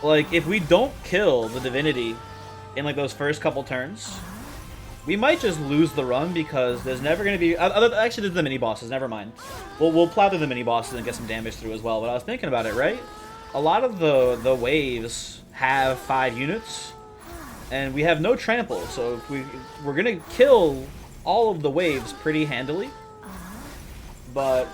like if we don't kill the divinity in like those first couple turns, we might just lose the run because there's never going to be actually there's the mini bosses. Never mind. We'll plow through the mini bosses and get some damage through as well. But I was thinking about it, right? A lot of the waves have 5 units, and we have no trample, so if we're gonna kill all of the waves pretty handily. But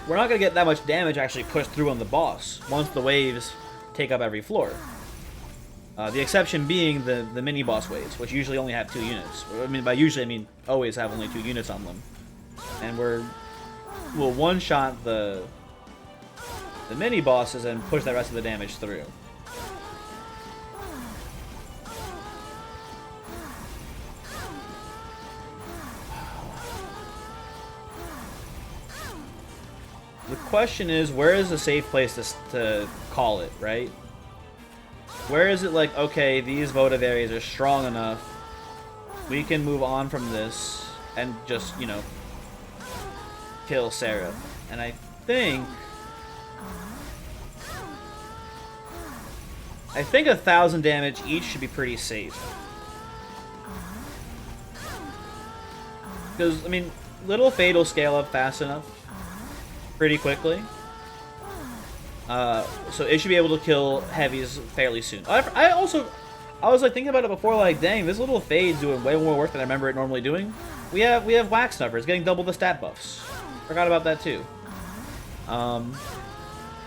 we're not going to get that much damage actually pushed through on the boss once the waves take up every floor. The exception being the mini-boss waves, which usually only have 2 units. I mean, by usually I mean always have only 2 units on them. And we'll one-shot the mini-bosses and push that rest of the damage through. The question is, where is a safe place to call it, right? Where is it like, okay, these Votivaries are strong enough, we can move on from this and just, you know, kill Seraph. And I think 1,000 damage each should be pretty safe. Because, I mean, Little Fade will scale up fast enough. Pretty quickly. So it should be able to kill heavies fairly soon. I was like thinking about it before, like, dang, this Little Fade's doing way more work than I remember it normally doing. We have Wax Snuffers getting double the stat buffs. Forgot about that too.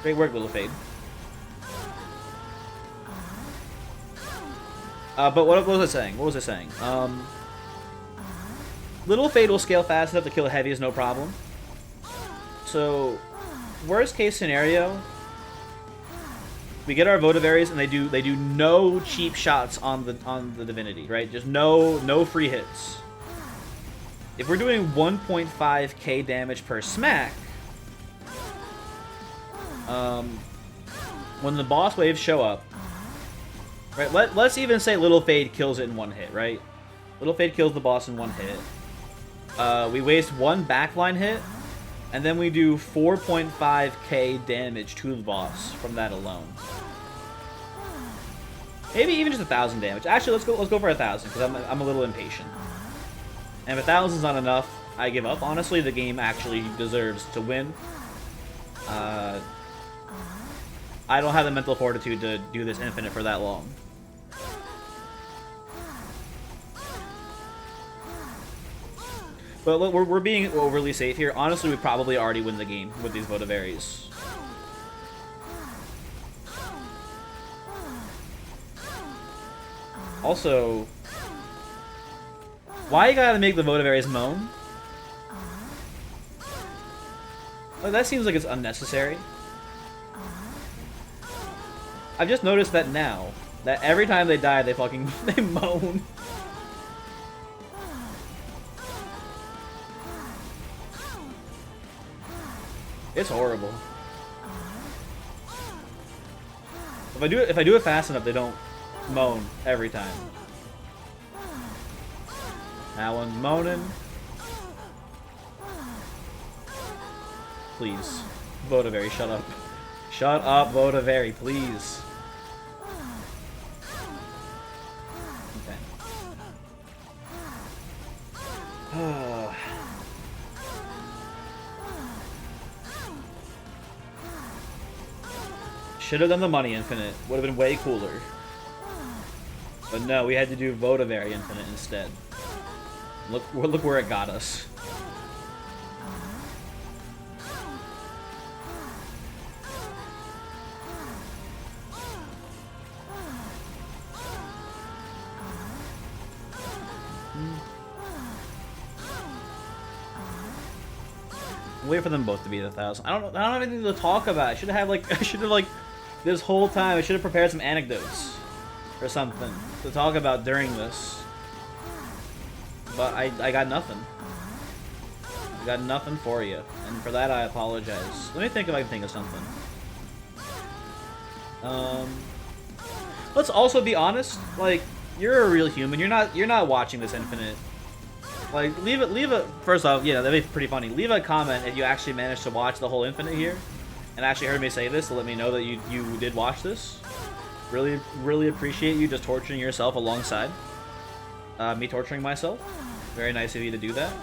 Great work, Little Fade. But what was it saying? What was it saying? Little Fade will scale fast enough to kill heavies, no problem. So, worst case scenario, we get our Votivaries and they do no cheap shots on the divinity, right? Just no free hits. If we're doing 1.5k damage per smack, when the boss waves show up, right? Let's even say Little Fade kills it in 1 hit, right? Little Fade kills the boss in 1 hit. We waste 1 backline hit. And then we do 4.5k damage to the boss from that alone. Maybe even just 1,000 damage. Actually, let's go for 1,000 because I'm a little impatient. And if 1,000's not enough, I give up. Honestly, the game actually deserves to win. I don't have the mental fortitude to do this infinite for that long. But look, we're being overly safe here. Honestly, we probably already win the game with these Votivaries. Also, why you gotta make the Votivaries moan? Like, that seems like it's unnecessary. I've just noticed that now. That every time they die, they fucking they moan. It's horrible. If I do it fast enough, they don't moan every time. That one's moaning. Please, Votivary, shut up. Shut up, Votivary, please. Okay. Should have done the money infinite. Would have been way cooler. But no, we had to do Votivary infinite instead. Look where it got us. Wait for them both to be the 1,000. I don't have anything to talk about. I should have this whole time I should have prepared some anecdotes or something to talk about during this. But I got nothing. I got nothing for you, and for that I apologize. Let me think if I can think of something. Let's also be honest. Like, you're a real human. You're not watching this infinite. Like, leave it. First off, yeah, that'd be pretty funny. Leave a comment if you actually managed to watch the whole infinite here, and actually heard me say this to let me know that you did watch this. Really appreciate you just torturing yourself alongside me torturing myself. Very nice of you to do that.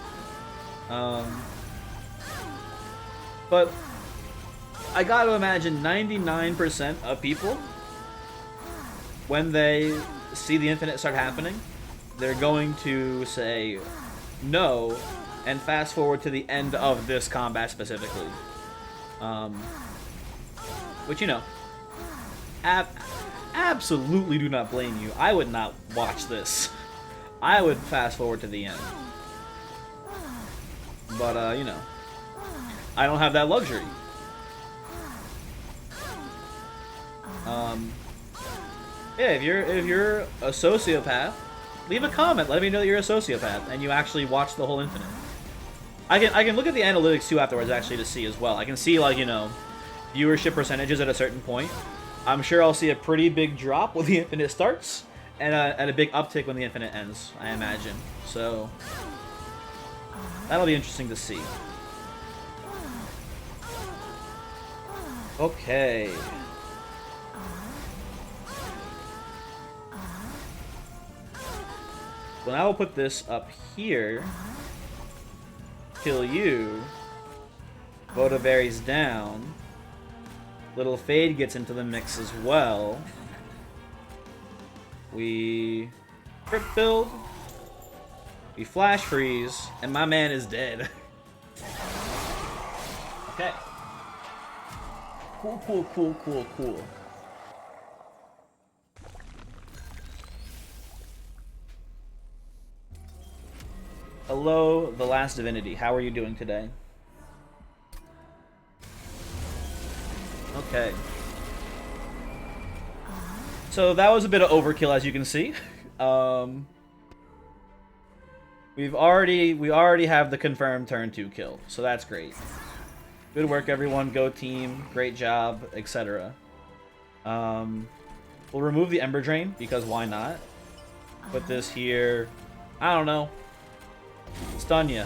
But I gotta imagine 99% of people, when they see the infinite start happening, they're going to say no and fast forward to the end of this combat specifically. Which, you know, absolutely do not blame you. I would not watch this. I would fast forward to the end. But, you know, I don't have that luxury. Yeah, if you're a sociopath, leave a comment. Let me know that you're a sociopath and you actually watch the whole infinite. I can look at the analytics too afterwards actually to see as well. I can see, like, you know, viewership percentages at a certain point. I'm sure I'll see a pretty big drop when the infinite starts, and a big uptick when the infinite ends, I imagine. So that'll be interesting to see. Okay. Well, now we'll put this up here. Kill you. Votivary's down. Little Fade gets into the mix as well. We crit build. We flash freeze, and my man is dead. Okay. Cool. Hello, the Last Divinity. How are you doing today? Okay. So that was a bit of overkill, as you can see. We already have the confirmed turn 2 kill, so that's great. Good work, everyone. Go team. Great job, etc. We'll remove the Ember Drain because why not? Put this here. I don't know. Stun ya.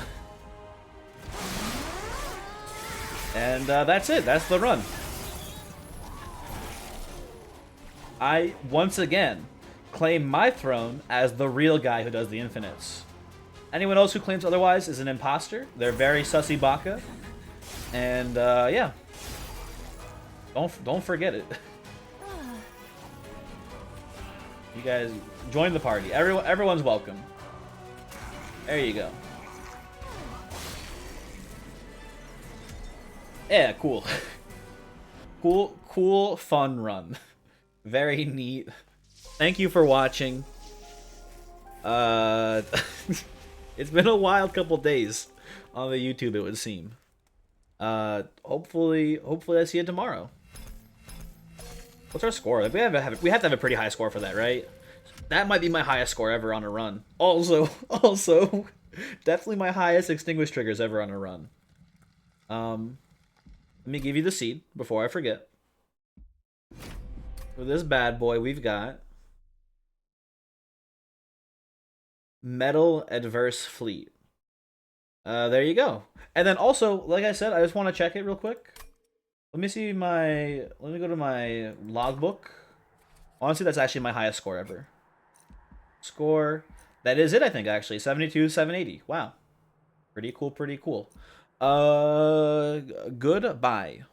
And that's it. That's the run. I, once again, claim my throne as the real guy who does the infinites. Anyone else who claims otherwise is an imposter. They're very sussy baka. And, yeah. Don't forget it. You guys, join the party. Everyone's welcome. There you go. Yeah, cool. Cool, fun run. Very neat. Thank you for watching. Uh, it's been a wild couple days on the YouTube, it would seem. Hopefully I see it tomorrow. What's our score? Like, we have to have a pretty high score for that, right? That might be my highest score ever on a run. Also, definitely my highest extinguish triggers ever on a run. Let me give you the seed before I forget. For this bad boy, we've got Metal Adverse Fleet. There you go. And then also, like I said, I just want to check it real quick. Let me see my. Let me go to my logbook. Honestly, that's actually my highest score ever. Score. That is it, I think, actually. 72, 780. Wow. Pretty cool, pretty cool. Goodbye.